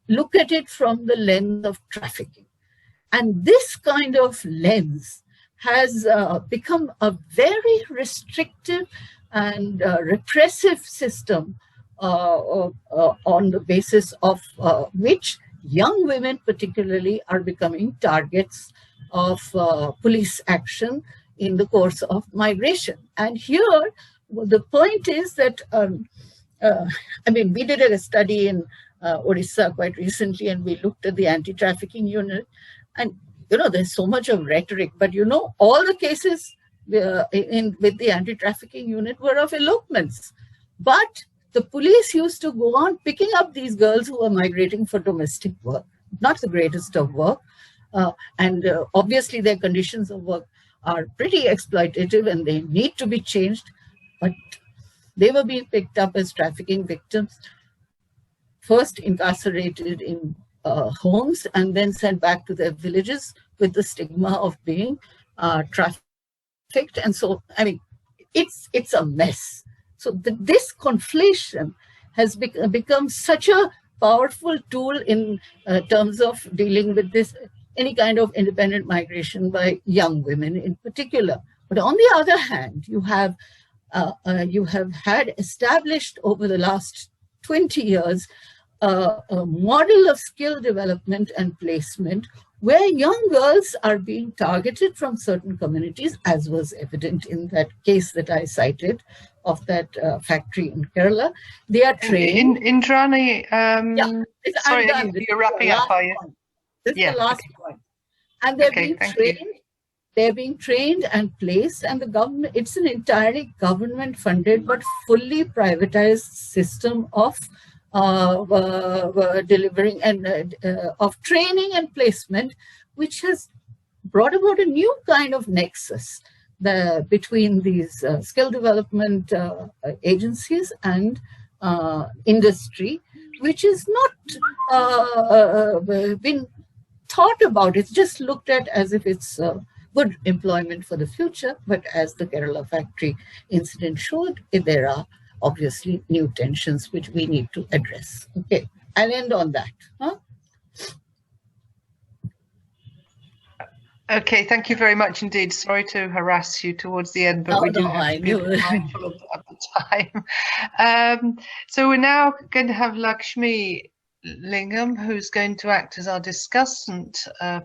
D: look at it from the lens of trafficking. And this kind of lens has become a very restrictive and repressive system on the basis of which young women particularly are becoming targets of police action in the course of migration. And here, the point is that, we did a study in Odisha quite recently, and we looked at the anti-trafficking unit, and there's so much of rhetoric, but all the cases with the anti-trafficking unit were of elopements. But the police used to go on picking up these girls who were migrating for domestic work, not the greatest of work, and obviously their conditions of work are pretty exploitative and they need to be changed, but they were being picked up as trafficking victims, first incarcerated in homes and then sent back to their villages with the stigma of being trafficked. And so, it's a mess. So this conflation has become such a powerful tool in terms of dealing with any kind of independent migration by young women in particular. But on the other hand, you have had established over the last 20 years a model of skill development and placement where young girls are being targeted from certain communities, as was evident in that case that I cited of that factory in Kerala. They are trained.
A: Indrani, sorry, you're wrapping up, are you?
D: This is the last point. And they're being trained. They're being trained and placed, and the government, it's an entirely government funded but fully privatized system of delivering and of training and placement, which has brought about a new kind of nexus between these skill development agencies and industry, which is not been thought about. It's just looked at as if it's good employment for the future, but as the Kerala factory incident showed, there are obviously new tensions which we need to address. Okay, I'll end on that. Huh?
A: Okay, thank you very much indeed. Sorry to harass you towards the end, but we do have to be mindful of the time. So we're now going to have Lakshmi Lingam, who's going to act as our discussant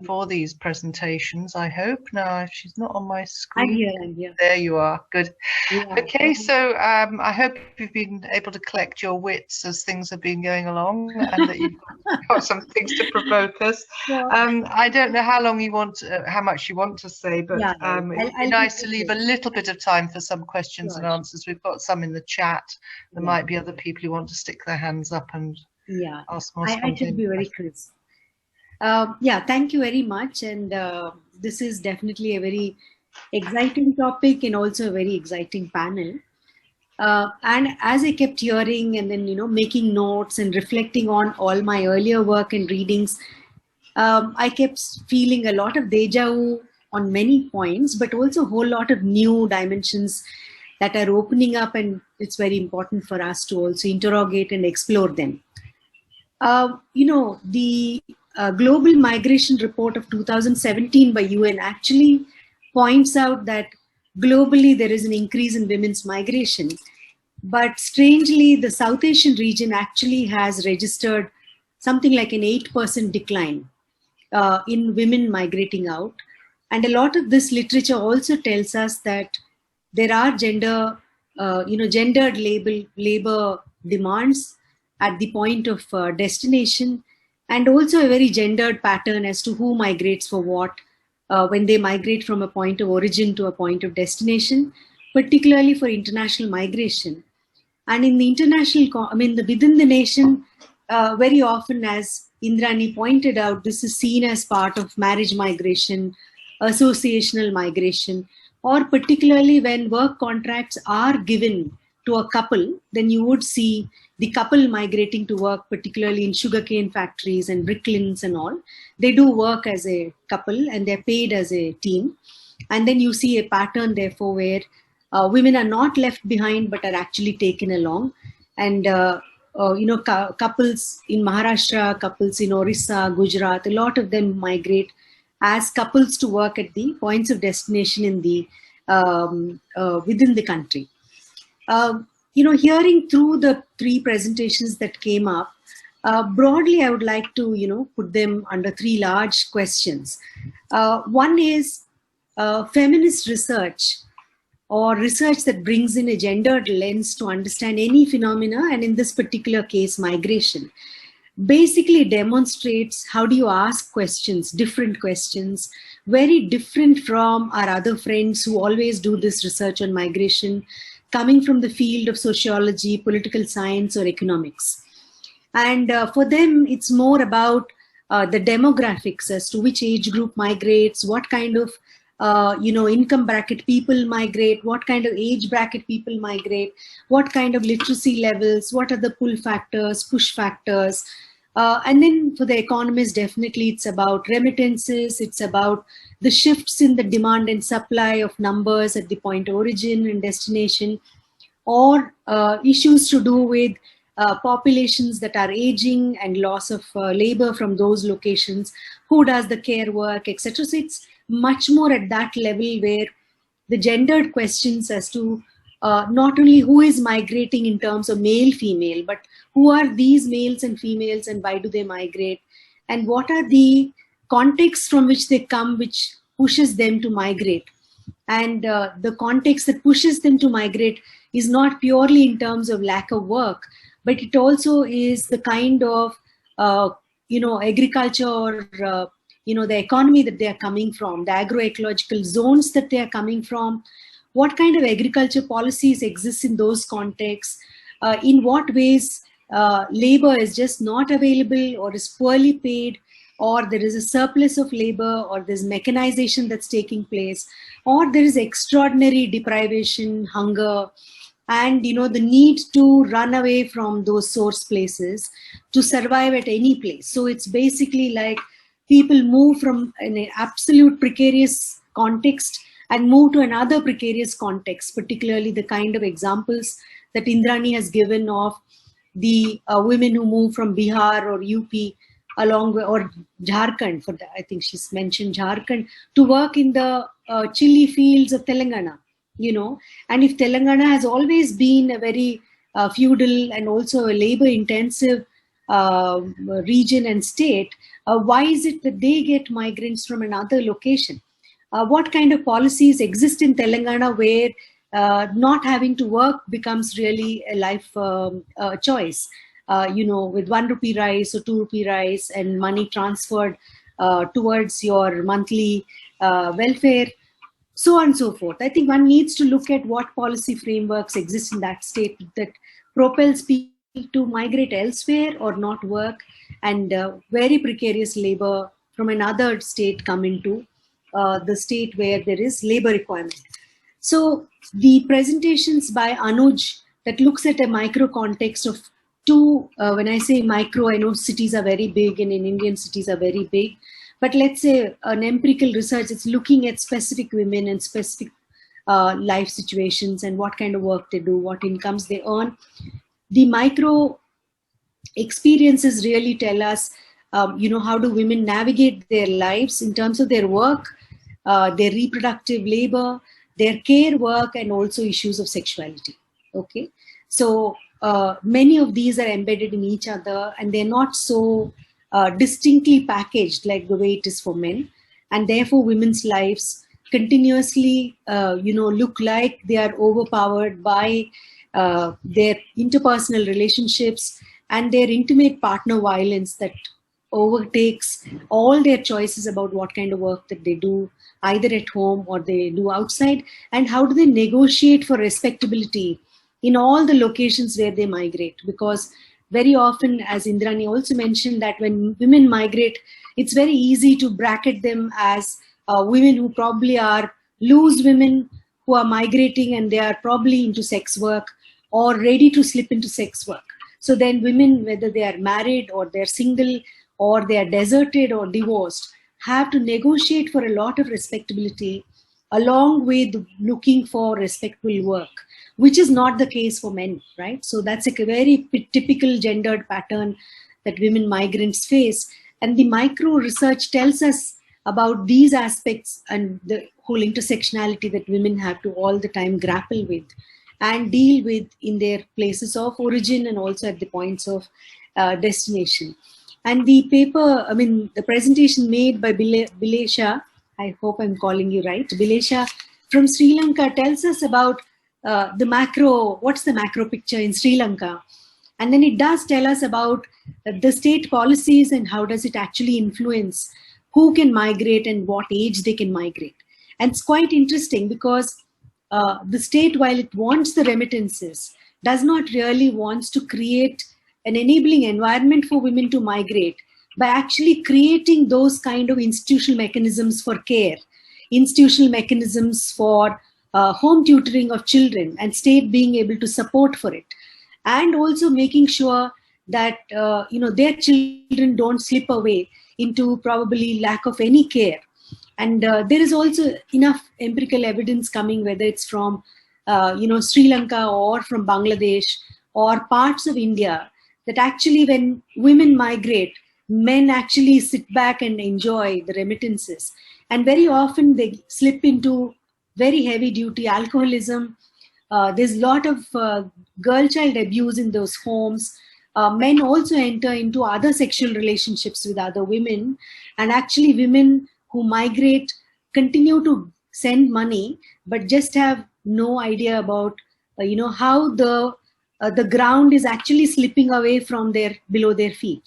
A: for these presentations, I hope. Now, if she's not on my screen.
E: I'm here.
A: There you are. Good.
E: Yeah.
A: Okay, so I hope you've been able to collect your wits as things have been going along, and that you've got some things to provoke us.
E: Yeah.
A: I don't know how long you want, how much you want to say, but it'd be nice to leave a little bit of time for some questions and answers. We've got some in the chat. There might be other people who want to stick their hands up and ask more.
E: I should be very crisp. Thank you very much. And this is definitely a very exciting topic and also a very exciting panel. And as I kept hearing and then, making notes and reflecting on all my earlier work and readings, I kept feeling a lot of deja vu on many points, but also a whole lot of new dimensions that are opening up, and it's very important for us to also interrogate and explore them. The Global Migration Report of 2017 by UN actually points out that globally there is an increase in women's migration. But strangely, the South Asian region actually has registered something like an 8% decline in women migrating out. And a lot of this literature also tells us that there are gendered labor demands at the point of destination, and also a very gendered pattern as to who migrates for what when they migrate from a point of origin to a point of destination, particularly for international migration. And in the international, within the nation, very often, as Indrani pointed out, this is seen as part of marriage migration, associational migration, or particularly when work contracts are given to a couple, then you would see the couple migrating to work, particularly in sugarcane factories and brick kilns and all. They do work as a couple and they're paid as a team. And then you see a pattern, therefore, where women are not left behind but are actually taken along. And couples in Maharashtra, couples in Orissa, Gujarat, a lot of them migrate as couples to work at the points of destination in the within the country. Hearing through the three presentations that came up, broadly, I would like to, put them under three large questions. One is feminist research, or research that brings in a gendered lens to understand any phenomena, and in this particular case, migration, basically demonstrates how do you ask questions, different questions, very different from our other friends who always do this research on migration, coming from the field of sociology, political science, or economics. And for them, it's more about the demographics as to which age group migrates, what kind of income bracket people migrate, what kind of age bracket people migrate, what kind of literacy levels, what are the pull factors, push factors. And then for the economists, definitely it's about remittances, it's about the shifts in the demand and supply of numbers at the point of origin and destination, or issues to do with populations that are aging and loss of labor from those locations, who does the care work, etc. So it's much more at that level where the gendered questions as to not only who is migrating in terms of male, female, but who are these males and females and why do they migrate, and what are the contexts from which they come which pushes them to migrate. And the context that pushes them to migrate is not purely in terms of lack of work, but it also is the kind of agriculture or the economy that they are coming from, the agroecological zones that they are coming from, what kind of agriculture policies exist in those contexts, in what ways labor is just not available or is poorly paid, or there is a surplus of labor, or there's mechanization that's taking place, or there is extraordinary deprivation, hunger, and the need to run away from those source places to survive at any place. So it's basically like people move from an absolute precarious context and move to another precarious context, particularly the kind of examples that Indrani has given of the women who move from Bihar or UP along with, or Jharkhand, for that, I think she's mentioned Jharkhand, to work in the chilly fields of Telangana, and if Telangana has always been a very feudal and also a labor intensive region and state, why is it that they get migrants from another location? What kind of policies exist in Telangana where not having to work becomes really a life choice? With 1 rupee rice or 2 rupee rice and money transferred towards your monthly welfare, so on and so forth. I think one needs to look at what policy frameworks exist in that state that propels people to migrate elsewhere or not work, and very precarious labor from another state come into the state where there is labor requirement. So the presentations by Anuj that looks at a micro context of two, when I say micro, I know cities are very big and in Indian cities are very big, but let's say an empirical research, it's looking at specific women and specific life situations and what kind of work they do, what incomes they earn. The micro experiences really tell us, how do women navigate their lives in terms of their work, their reproductive labor, their care work, and also issues of sexuality. Okay, so many of these are embedded in each other, and they're not so distinctly packaged like the way it is for men, and therefore women's lives continuously, look like they are overpowered by their interpersonal relationships and their intimate partner violence that overtakes all their choices about what kind of work that they do, either at home or they do outside, and how do they negotiate for respectability in all the locations where they migrate. Because very often, as Indrani also mentioned, that when women migrate, it's very easy to bracket them as women who probably are loose women who are migrating and they are probably into sex work or ready to slip into sex work. So then women, whether they are married or they're single or they are deserted or divorced, have to negotiate for a lot of respectability along with looking for respectful work, which is not the case for men, right? So that's a very typical gendered pattern that women migrants face. And the micro research tells us about these aspects and the whole intersectionality that women have to all the time grapple with and deal with in their places of origin and also at the points of destination. And the paper, the presentation made by Bilesha, I hope I'm calling you right, Bilesha from Sri Lanka, tells us about the macro, what's the macro picture in Sri Lanka? And then it does tell us about the state policies and how does it actually influence who can migrate and what age they can migrate. And it's quite interesting because the state, while it wants the remittances, does not really wants to create an enabling environment for women to migrate by actually creating those kind of institutional mechanisms for care, institutional mechanisms for home tutoring of children and state being able to support for it, and also making sure that their children don't slip away into probably lack of any care. And there is also enough empirical evidence coming, whether it's from Sri Lanka or from Bangladesh or parts of India, that actually when women migrate, men actually sit back and enjoy the remittances. And very often they slip into very heavy duty alcoholism. There's a lot of girl child abuse in those homes. Men also enter into other sexual relationships with other women. And actually women who migrate continue to send money, but just have no idea about, how the ground is actually slipping away from below their feet.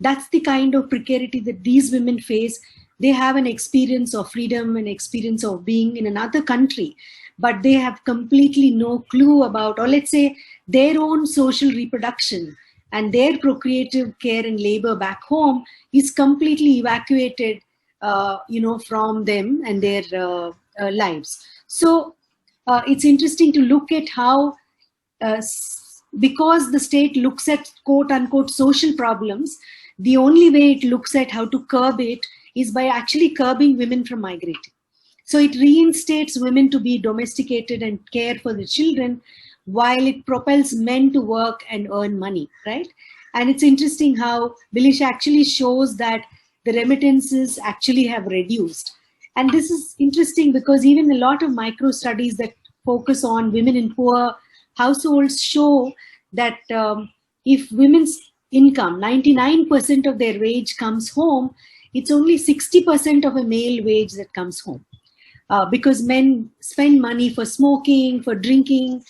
E: That's the kind of precarity that these women face. They have an experience of freedom, an experience of being in another country, but they have completely no clue about, or let's say their own social reproduction and their procreative care and labor back home is completely evacuated, from them and their lives. So it's interesting to look at how, because the state looks at quote unquote social problems, the only way it looks at how to curb it is by actually curbing women from migrating. So it reinstates women to be domesticated and care for the children, while it propels men to work and earn money, right? And it's interesting how Bilesha actually shows that the remittances actually have reduced. And this is interesting because even a lot of micro studies that focus on women in poor households show that if women's income, 99% of their wage comes home, it's only 60% of a male wage that comes home. Because men spend money for smoking, for drinking,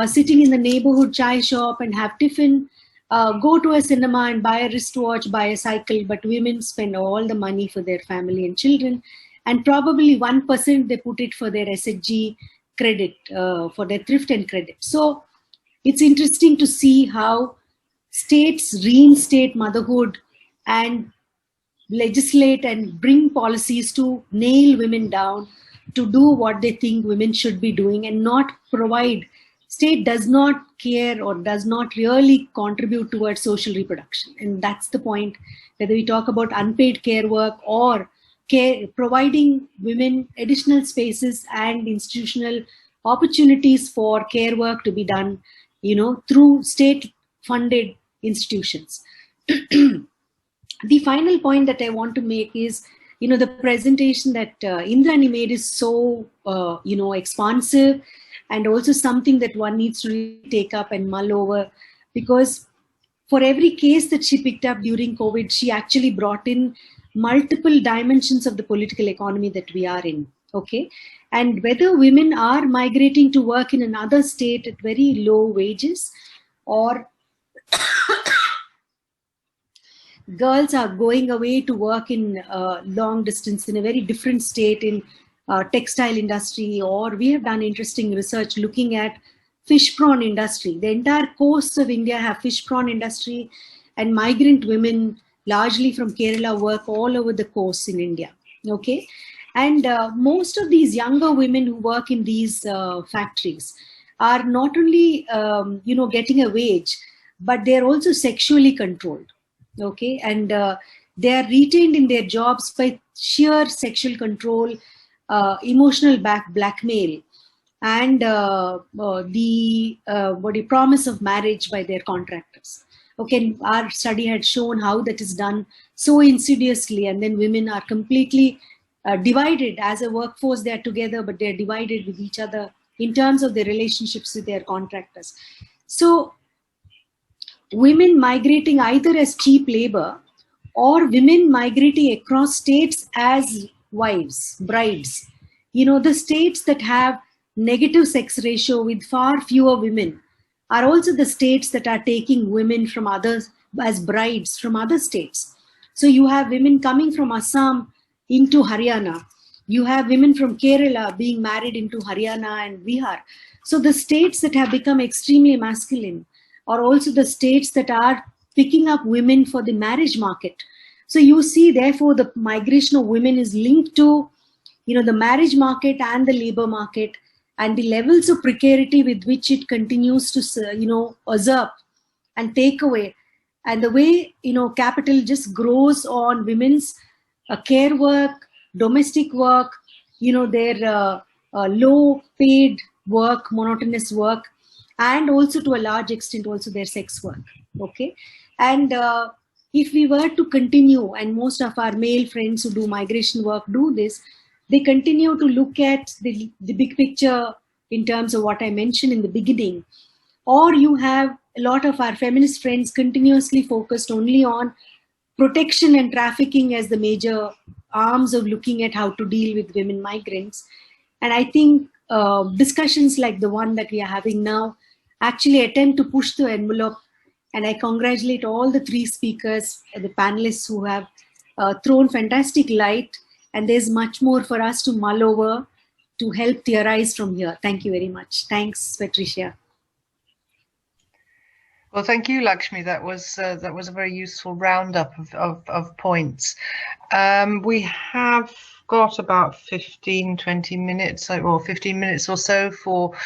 E: sitting in the neighborhood chai shop and have tiffin, go to a cinema and buy a wristwatch, buy a cycle, but women spend all the money for their family and children, and probably 1% they put it for their SHG credit, for their thrift and credit. So it's interesting to see how states reinstate motherhood and legislate and bring policies to nail women down to do what they think women should be doing and not provide. State does not care or does not really contribute towards social reproduction. And that's the point, whether we talk about unpaid care work or care, providing women additional spaces and institutional opportunities for care work to be done, through state funded institutions. The final point that I want to make is, the presentation that Indrani made is so, expansive, and also something that one needs to really take up and mull over, because for every case that she picked up during COVID, she actually brought in multiple dimensions of the political economy that we are in, okay? And whether women are migrating to work in another state at very low wages, or girls are going away to work in long distance in a very different state in textile industry, or we have done interesting research looking at fish prawn industry. The entire coasts of India have fish prawn industry, and migrant women largely from Kerala work all over the coasts in India, okay? And most of these younger women who work in these factories are not only, getting a wage, but they're also sexually controlled. Okay, and they are retained in their jobs by sheer sexual control, emotional blackmail, and the promise of marriage by their contractors. Okay, our study had shown how that is done so insidiously, and then women are completely divided as a workforce. They are together, but they are divided with each other in terms of their relationships with their contractors. So women migrating either as cheap labor, or women migrating across states as wives, brides. The states that have negative sex ratio with far fewer women are also the states that are taking women from others as brides from other states. So you have women coming from Assam into Haryana. You have women from Kerala being married into Haryana and Bihar. So the states that have become extremely masculine are also the states that are picking up women for the marriage market. So you see, therefore, the migration of women is linked to, the marriage market and the labor market, and the levels of precarity with which it continues to, usurp and take away. And the way, capital just grows on women's care work, domestic work, their low paid work, monotonous work, and also to a large extent also their sex work, okay? And if we were to continue, and most of our male friends who do migration work do this, they continue to look at the big picture in terms of what I mentioned in the beginning, or you have a lot of our feminist friends continuously focused only on protection and trafficking as the major arms of looking at how to deal with women migrants. And I think discussions like the one that we are having now actually attempt to push the envelope. And I congratulate all the three speakers, the panelists who have thrown fantastic light. And there's much more for us to mull over to help theorize from here. Thank you very much. Thanks, Patricia.
A: Well, thank you, Lakshmi. That was a very useful roundup of points. We have got about 15-20 minutes, or 15 minutes or so for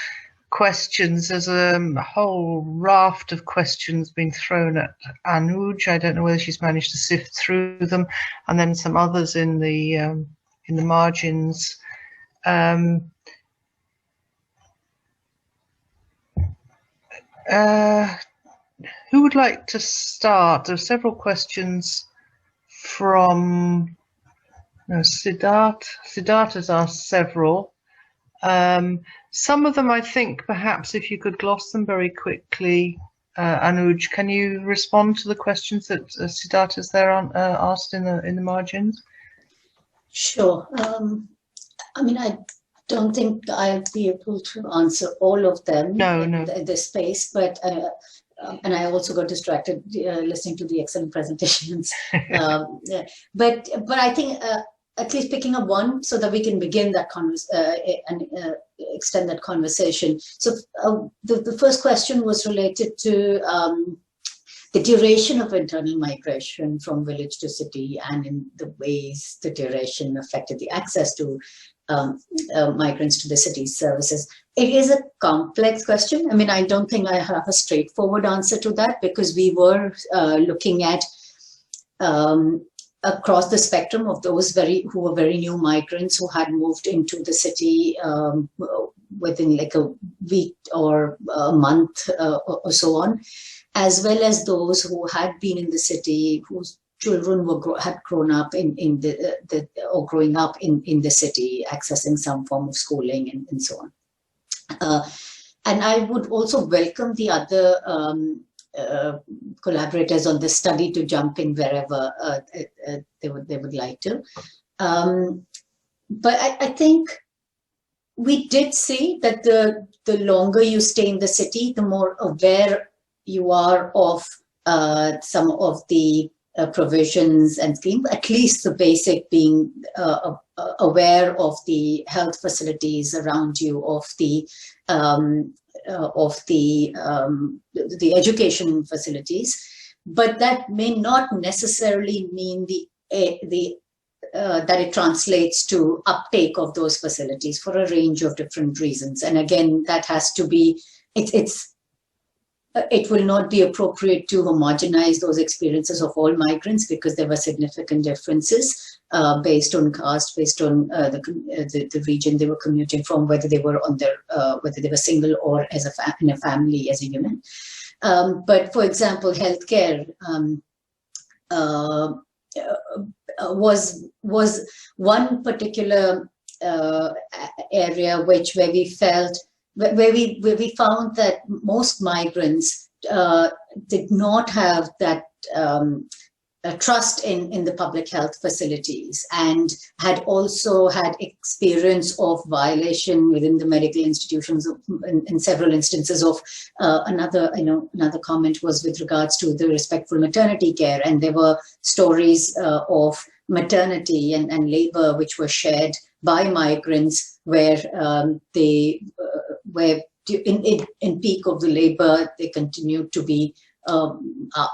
A: questions. There's a whole raft of questions being thrown at Anuj. I don't know whether she's managed to sift through them, and then some others in the margins. Who would like to start? There are several questions from Siddharth. Siddharth has asked several. Some of them, I think, perhaps if you could gloss them very quickly. Anuj, can you respond to the questions that Siddharth has there asked in the margins?
B: Sure. I mean, I don't think I'll be able to answer all of them in this space, but and I also got distracted listening to the excellent presentations. But I think at least picking up one so that we can begin that and extend that conversation. So the first question was related to the duration of internal migration from village to city, and in the ways the duration affected the access to migrants to the city services. It is a complex question. I mean, I don't think I have a straightforward answer to that, because we were looking at across the spectrum of those who were very new migrants who had moved into the city within like a week or a month or so on, as well as those who had been in the city, whose children had grown up or growing up in the city, accessing some form of schooling and so on. And I would also welcome the other collaborators on this study to jump in wherever they would like to. But I think we did see that the longer you stay in the city, the more aware you are of some of the provisions and schemes, at least the basic being aware of the health facilities around you, of the education facilities, but that may not necessarily mean that it translates to uptake of those facilities for a range of different reasons. And again, that has to be, it will not be appropriate to homogenize those experiences of all migrants, because there were significant differences based on caste, based on the region they were commuting from, whether they were whether they were single or in a family as a unit. But for example, healthcare was one particular area where we found that most migrants did not have that trust in the public health facilities, and had also had experience of violation within the medical institutions in several instances of another comment was with regards to the respectful maternity care, and there were stories of maternity and labor which were shared by migrants where where in peak of the labor they continued to be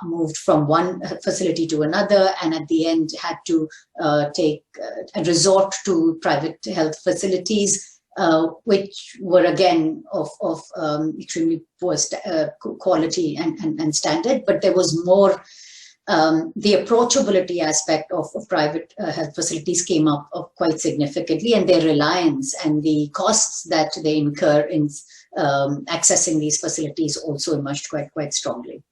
B: moved from one facility to another, and at the end had to take a resort to private health facilities, which were again of extremely poor quality and standard. But there was more, the approachability aspect of private health facilities came up quite significantly, and their reliance and the costs that they incur in accessing these facilities also emerged quite strongly.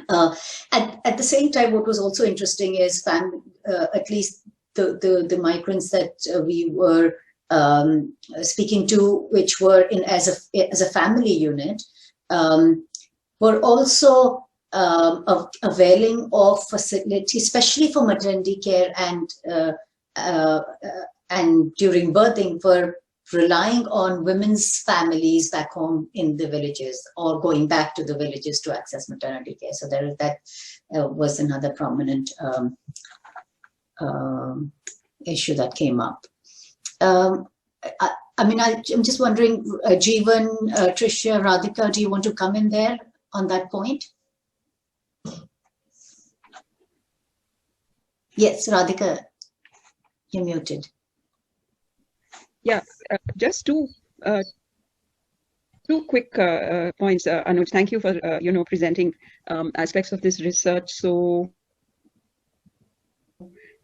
B: At the same time, what was also interesting is at least the migrants that we were speaking to, which were as a family unit, were also availing of facilities, especially for maternity care and during birthing, for relying on women's families back home in the villages, or going back to the villages to access maternity care. So that was another prominent issue that came up. I mean, I'm just wondering, Jeevan, Tricia, Radhika, do you want to come in there on that point? Yes, Radhika, you're muted.
F: Yeah, just two quick points, Anuj. Thank you for presenting aspects of this research so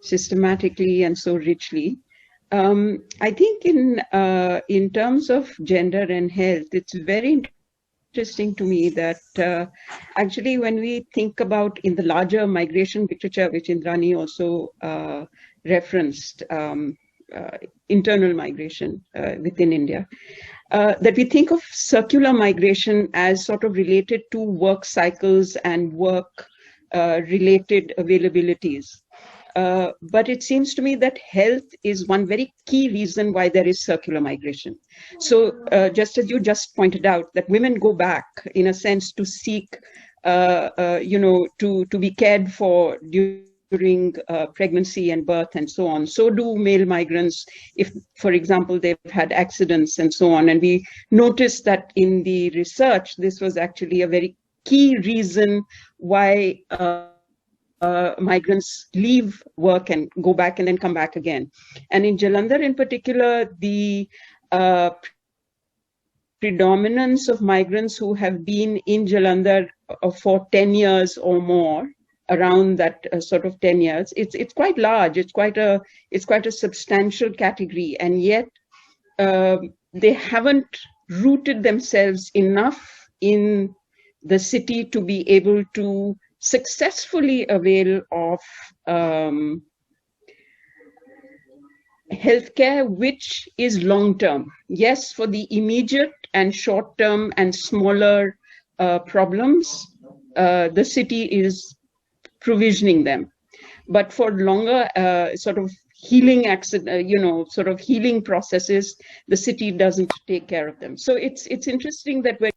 F: systematically and so richly. I think in terms of gender and health, it's very interesting to me that actually when we think about in the larger migration literature, which Indrani also referenced, internal migration within India, that we think of circular migration as sort of related to work cycles and work related availabilities. But it seems to me that health is one very key reason why there is circular migration. So just as you just pointed out, that women go back in a sense to seek, to be cared for during pregnancy and birth and so on. So do male migrants if, for example, they've had accidents and so on. And we noticed that in the research, this was actually a very key reason why migrants leave work and go back and then come back again. And in Jalandhar in particular, the predominance of migrants who have been in Jalandhar for 10 years or more, around that sort of 10 years, it's quite large. It's quite a substantial category, and yet they haven't rooted themselves enough in the city to be able to successfully avail of healthcare, which is long-term. Yes, for the immediate and short-term and smaller problems, the city is provisioning them. But for longer sort of healing sort of healing processes, the city doesn't take care of them. So it's interesting that we're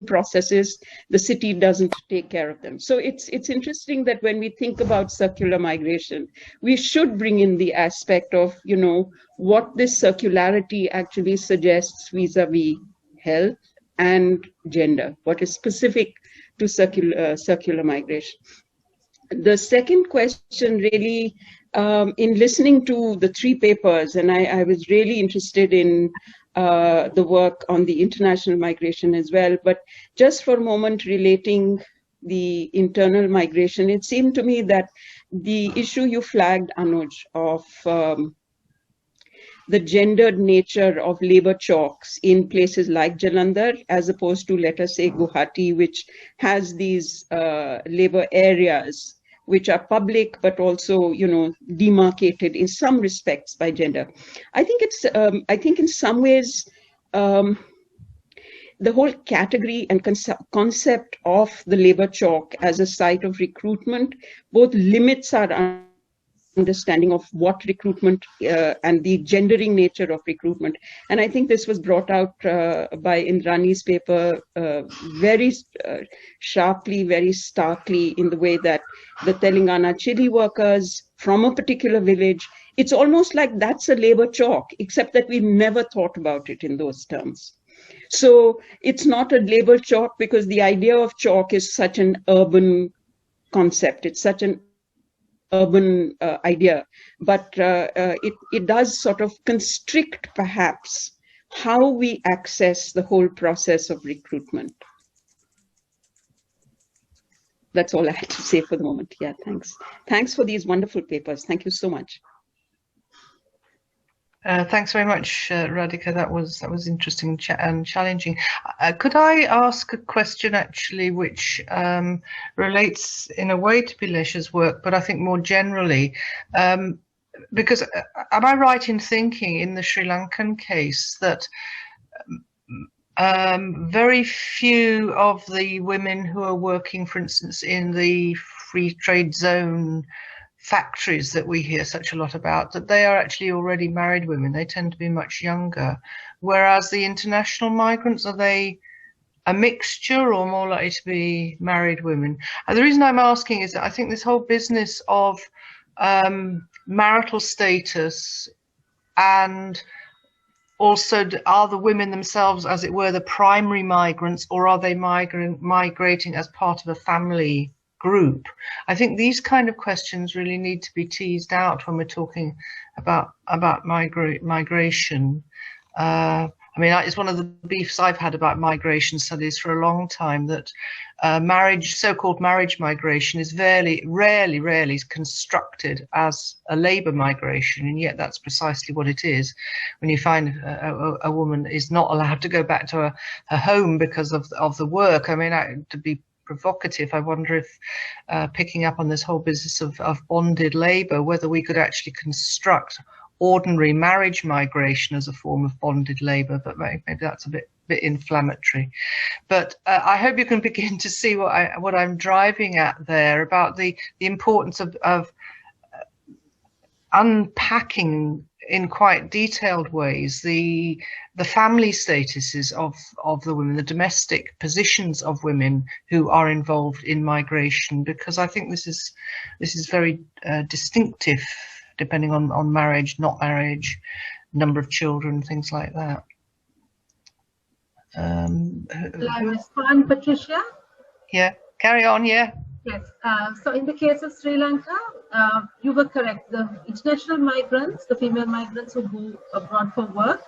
F: processes, the city doesn't take care of them. So it's interesting that when we think about circular migration, we should bring in the aspect of, you know, what this circularity actually suggests vis-a-vis health and gender, what is specific to circular migration. The second question really, in listening to the three papers, and I was really interested in the work on the international migration as well, but just for a moment relating the internal migration, it seemed to me that the issue you flagged, Anuj, of the gendered nature of labor chalks in places like Jalandhar, as opposed to, let us say, Guwahati, which has these labor areas which are public, but also, you know, demarcated in some respects by gender. I think it's, I think in some ways, the whole category and concept of the labor chalk as a site of recruitment both limits our understanding of what recruitment and the gendering nature of recruitment. And I think this was brought out by Indrani's paper very sharply, very starkly, in the way that the Telangana chili workers from a particular village, it's almost like that's a labor chalk, except that we never thought about it in those terms. So it's not a labor chalk because the idea of chalk is such an urban concept. It's such an urban idea, but it does sort of constrict perhaps how we access the whole process of recruitment. That's all I had to say for the moment. Yeah, thanks. Thanks for these wonderful papers. Thank you so much.
A: Thanks very much, Radhika. That was interesting and challenging. Could I ask a question actually, which relates in a way to Bilesha's work, but I think more generally, because am I right in thinking in the Sri Lankan case that very few of the women who are working, for instance, in the free trade zone factories that we hear such a lot about, that they are actually already married women? They tend to be much younger. Whereas the international migrants, are they a mixture or more likely to be married women? And the reason I'm asking is that I think this whole business of marital status, and also are the women themselves, as it were, the primary migrants, or are they migrating as part of a family group? I think these kind of questions really need to be teased out when we're talking about migration. I mean, it's one of the beefs I've had about migration studies for a long time, that so-called marriage migration is rarely constructed as a labour migration, and yet that's precisely what it is. When you find a woman is not allowed to go back to her home because of the work, I mean, to be provocative, I wonder if picking up on this whole business of bonded labour, whether we could actually construct ordinary marriage migration as a form of bonded labour, but maybe that's a bit inflammatory. But I hope you can begin to see what I'm driving at there, about the importance of unpacking in quite detailed ways the family statuses of the women, the domestic positions of women who are involved in migration, because I think this is very distinctive, depending on marriage, not marriage, number of children, things like that.
C: Will I respond, Patricia?
A: Yeah, carry on. Yeah.
C: Yes. So in the case of Sri Lanka, you were correct. The international migrants, the female migrants who go abroad for work,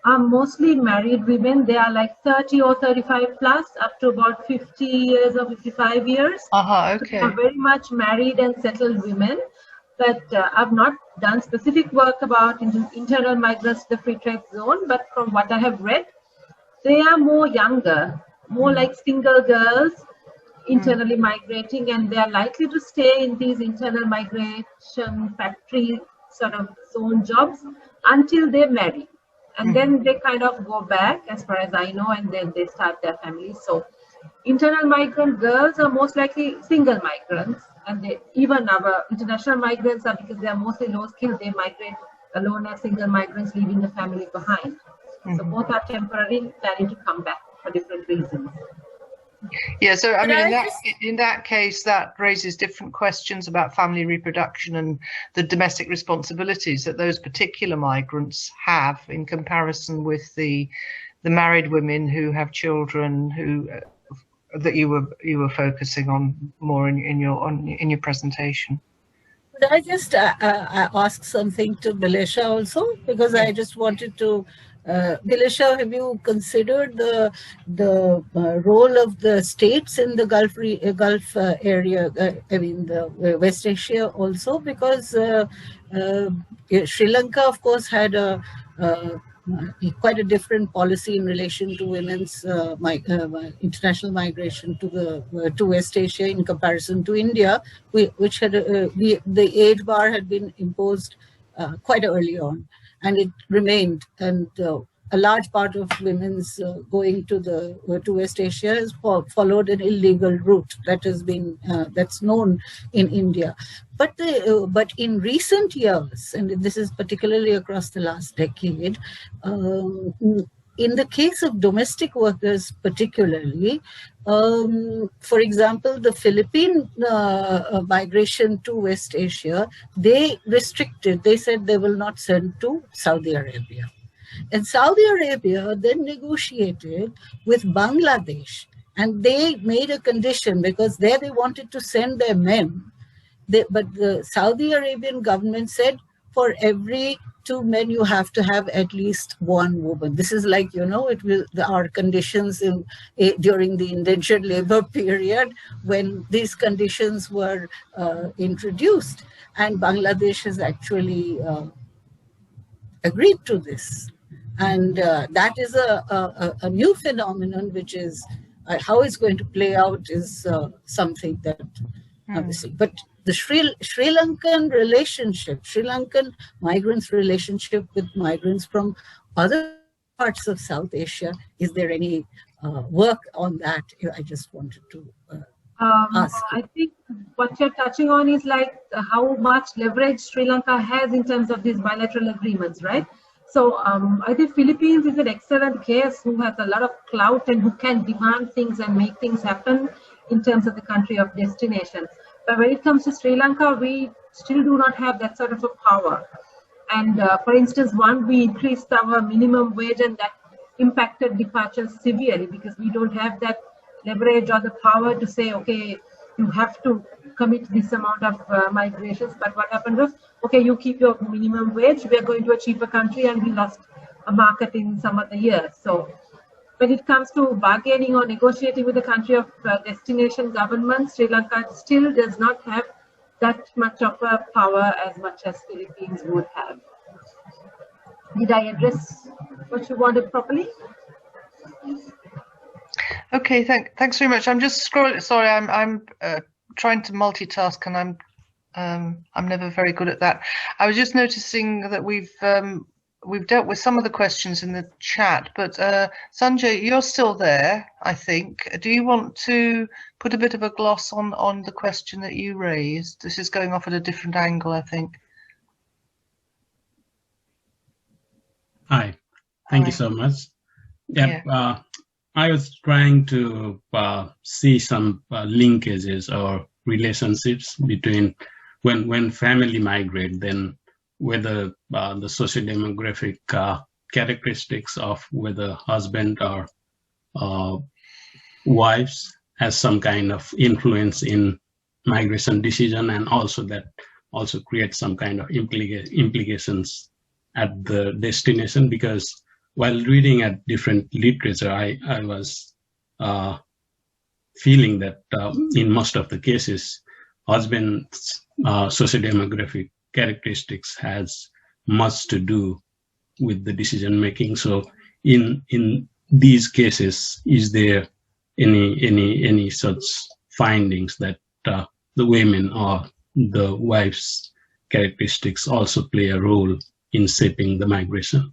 C: are mostly married women. They are like 30 or 35 plus, up to about 50 years or 55 years.
A: Okay.
C: So they are very much married and settled women. But I've not done specific work about internal migrants to the free trade zone. But from what I have read, they are more younger, more like single girls, internally migrating, and they are likely to stay in these internal migration factory sort of zone jobs until they marry, and then they kind of go back, as far as I know, and then they start their families. So internal migrant girls are most likely single migrants, and even our international migrants are, because they are mostly low skilled, they migrate alone as single migrants, leaving the family behind. So both are temporary, planning to come back for different reasons.
A: Yeah, so I mean, in that case, that raises different questions about family reproduction and the domestic responsibilities that those particular migrants have in comparison with the married women who have children who that you were focusing on more in your presentation.
D: Could I just ask something to Bilesha also, because I just wanted to. Bilesha, have you considered the role of the states in the Gulf area? I mean, the West Asia also, because Sri Lanka, of course, had quite a different policy in relation to women's international migration to West Asia in comparison to India, which had the age bar had been imposed quite early on, and it remained. And a large part of women's going to West Asia has followed an illegal route that has been that's known in India. But in recent years, and this is particularly across the last decade, in the case of domestic workers particularly, for example, the Philippine migration to West Asia, they said they will not send to Saudi Arabia. And Saudi Arabia then negotiated with Bangladesh, and they made a condition because there they wanted to send their men. But the Saudi Arabian government said, for every 2 men, you have to have at least 1 woman. This is like, our conditions during the indentured labor period when these conditions were introduced. And Bangladesh has actually agreed to this. And that is a new phenomenon, which is how it's going to play out is something that obviously, but the Sri Lankan migrants' relationship with migrants from other parts of South Asia, is there any work on that? I just wanted to ask.
C: I think what you're touching on is like how much leverage Sri Lanka has in terms of these bilateral agreements, right? So I think Philippines is an excellent case who has a lot of clout and who can demand things and make things happen in terms of the country of destination. But when it comes to Sri Lanka, we still do not have that sort of a power. And for instance, we increased our minimum wage, and that impacted departures severely because we don't have that leverage or the power to say, okay, you have to commit this amount of migrations. But what happened was, okay, you keep your minimum wage, we are going to a cheaper country, and we lost a market in some other years. So when it comes to bargaining or negotiating with the country of destination government, Sri Lanka still does not have that much of a power as much as Philippines would have. Did I address what you wanted properly?
A: Okay, thanks very much. I'm just scrolling. Sorry, I'm trying to multitask, and I'm never very good at that. I was just noticing that we've dealt with some of the questions in the chat, but Sanjay, you're still there, I think. Do you want to put a bit of a gloss on the question that you raised? This is going off at a different angle, I think.
G: Hi, thank you so much. Yeah. I was trying to see some linkages or relationships between when family migrate, then whether the socio-demographic characteristics of whether husband or wives has some kind of influence in migration decision, and also that also creates some kind of implications at the destination. Because while reading at different literature, I was feeling that in most of the cases, husband's socio-demographic characteristics has much to do with the decision making. So in these cases, is there any such findings that the women or the wife's characteristics also play a role in shaping the migration?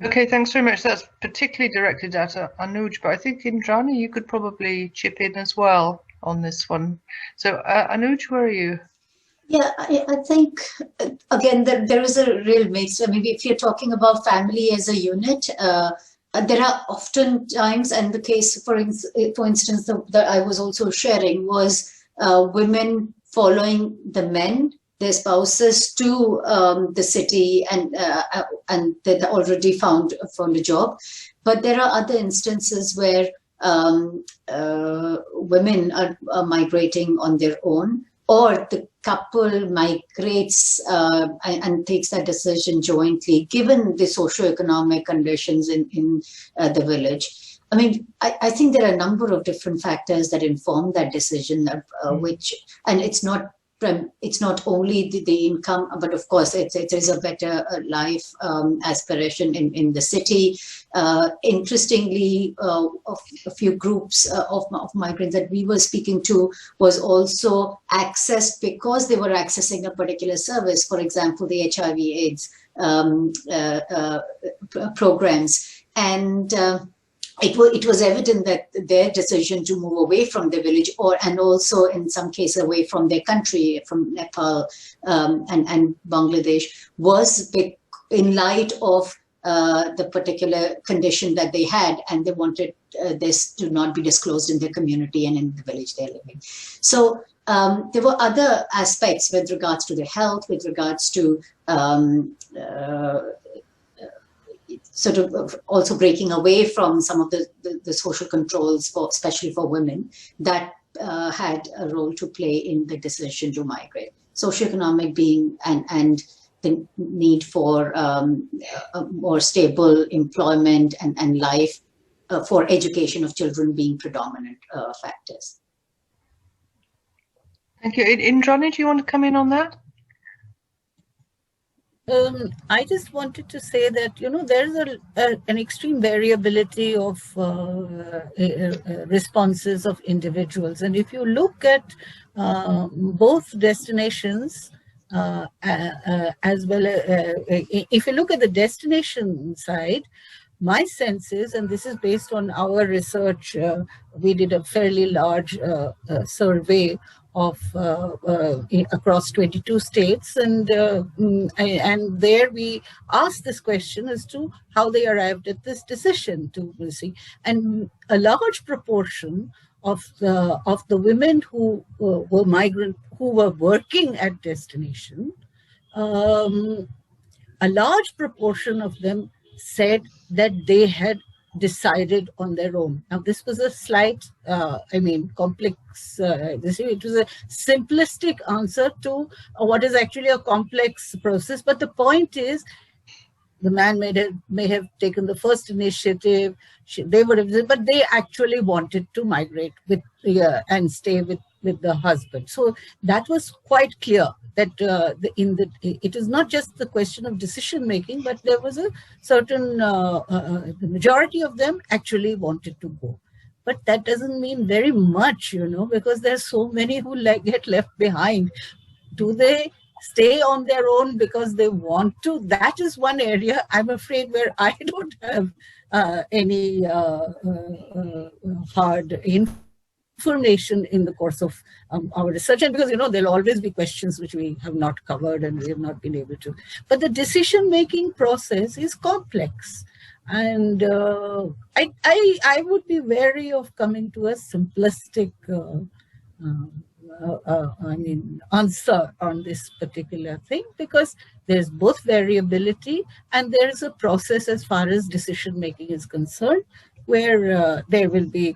A: Okay, thanks very much. That's particularly directed at Anuj, but I think Indrani, you could probably chip in as well on this one. So Anuj, where are you?
B: Yeah, I think, again, there is a real mix. Maybe if you're talking about family as a unit, there are often times, and the case, for instance, that I was also sharing was women following the men, their spouses, to the city, and they already found a job. But there are other instances where women are migrating on their own, or the couple migrates and takes that decision jointly, given the socioeconomic conditions in the village. I mean, I think there are a number of different factors that inform that decision, and it's not only the income, but of course it is a better life aspiration in the city. Interestingly, a few groups of migrants that we were speaking to was also accessed because they were accessing a particular service, for example, the HIV/AIDS programs. And it was evident that their decision to move away from the village, and also in some cases away from their country, from Nepal and Bangladesh, was in light of the particular condition that they had, and they wanted this to not be disclosed in their community and in the village they're living. So there were other aspects with regards to their health, with regards to sort of also breaking away from some of the social controls, especially for women, that had a role to play in the decision to migrate. Socioeconomic being and the need for a more stable employment and life for education of children being predominant factors.
A: Thank you. Indrani, do you want to come in on that?
D: I just wanted to say that, you know, there's an extreme variability of responses of individuals. And if you look at both destinations, as well as, if you look at the destination side, my sense is, and this is based on our research, we did a fairly large survey of across 22 states, and there we asked this question as to how they arrived at this decision to see, and a large proportion of the women who were migrant, who were working at destination, a large proportion of them said that they had decided on their own. Now, this was a slight, complex, it was a simplistic answer to what is actually a complex process. But the point is, the man may have taken the first initiative, they would have, but they actually wanted to migrate with and stay with the husband. So that was quite clear that it is not just the question of decision making, but there was a certain, the majority of them actually wanted to go. But that doesn't mean very much, you know, because there's so many who get left behind. Do they stay on their own because they want to? That is one area, I'm afraid, where I don't have any hard information in the course of our research, and because, you know, there'll always be questions which we have not covered and we have not been able to. But the decision-making process is complex, and I would be wary of coming to a simplistic answer on this particular thing, because there's both variability and there is a process as far as decision making is concerned, where there will be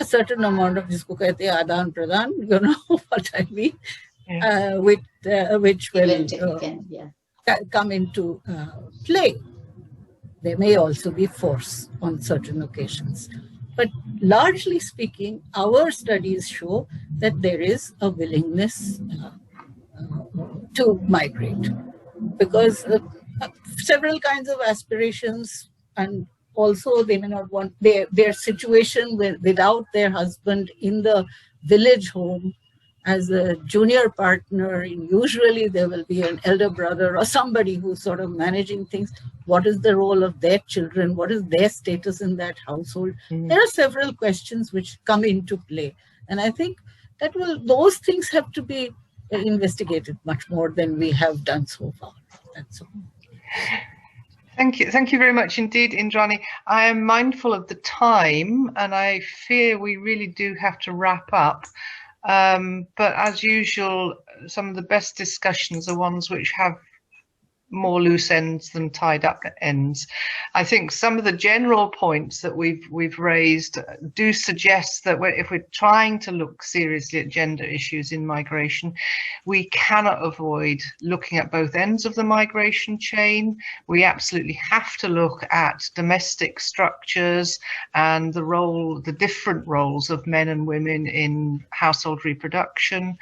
D: a certain amount of jisko kehte adan pradan, you know what I mean, which will come into play. There may also be force on certain occasions. But largely speaking, our studies show that there is a willingness to migrate, because several kinds of aspirations, and also they may not want their situation without their husband in the village home as a junior partner. Usually there will be an elder brother or somebody who's sort of managing things. What is the role of their children? What is their status in that household? There are several questions which come into play. And I think that those things have to be investigated much more than we have done so far. That's all.
A: Thank you very much indeed, Indrani. I am mindful of the time, and I fear we really do have to wrap up. But as usual, some of the best discussions are ones which have more loose ends than tied up ends. I think some of the general points that we've raised do suggest that if we're trying to look seriously at gender issues in migration, we cannot avoid looking at both ends of the migration chain. We absolutely have to look at domestic structures and the different roles of men and women in household reproduction,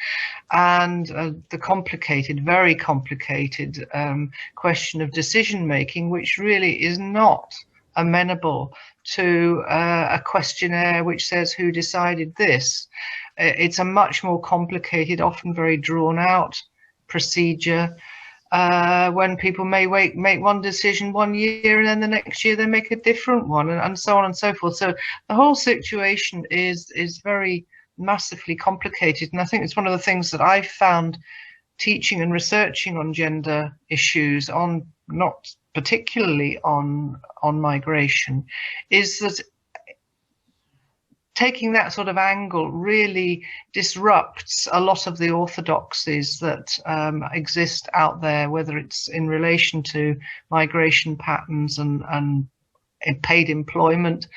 A: and the complicated, very complicated question of decision making, which really is not amenable to a questionnaire which says who decided this. It's a much more complicated, often very drawn out procedure when people may make one decision one year and then the next year they make a different one, and so on and so forth. So the whole situation is very massively complicated, and I think it's one of the things that I found teaching and researching on gender issues, on not particularly on migration, is that taking that sort of angle really disrupts a lot of the orthodoxies that exist out there, whether it's in relation to migration patterns and paid employment,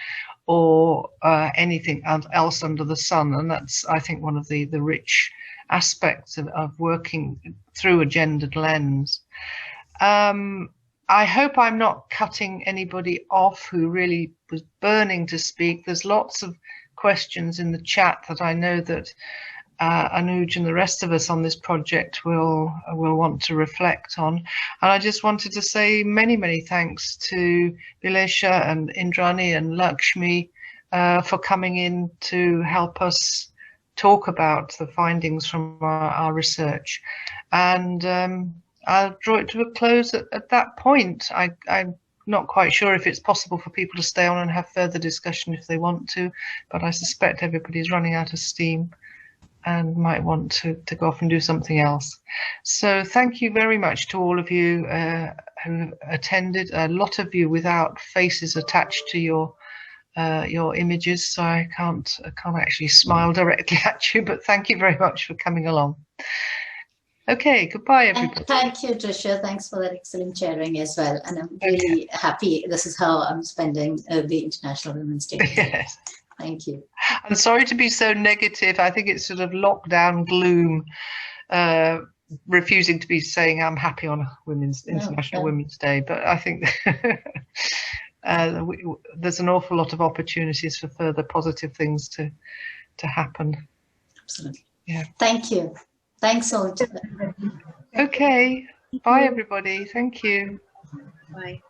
A: or anything else under the sun. And that's, I think, one of the rich aspects of working through a gendered lens. I hope I'm not cutting anybody off who really was burning to speak. There's lots of questions in the chat that I know that Anuj and the rest of us on this project will want to reflect on. And I just wanted to say many thanks to Bilesha and Indrani and Lakshmi for coming in to help us talk about the findings from our research. And I'll draw it to a close at that point. I'm not quite sure if it's possible for people to stay on and have further discussion if they want to, but I suspect everybody's running out of steam and might want to go off and do something else. So thank you very much to all of you who attended. A lot of you without faces attached to your images, so I can't actually smile directly at you, but thank you very much for coming along. Okay, goodbye everybody.
B: Thank you, Tricia. Thanks for that excellent sharing as well. And I'm really happy. This is how I'm spending the International Women's Day.
A: Yes.
B: Thank you.
A: I'm sorry to be so negative. I think it's sort of lockdown gloom, refusing to be saying I'm happy on International Women's Day, but I think there's an awful lot of opportunities for further positive things to happen.
B: Absolutely.
A: Yeah.
B: Thank you. Thanks all.
A: Okay. Bye everybody. Thank you.
E: Bye.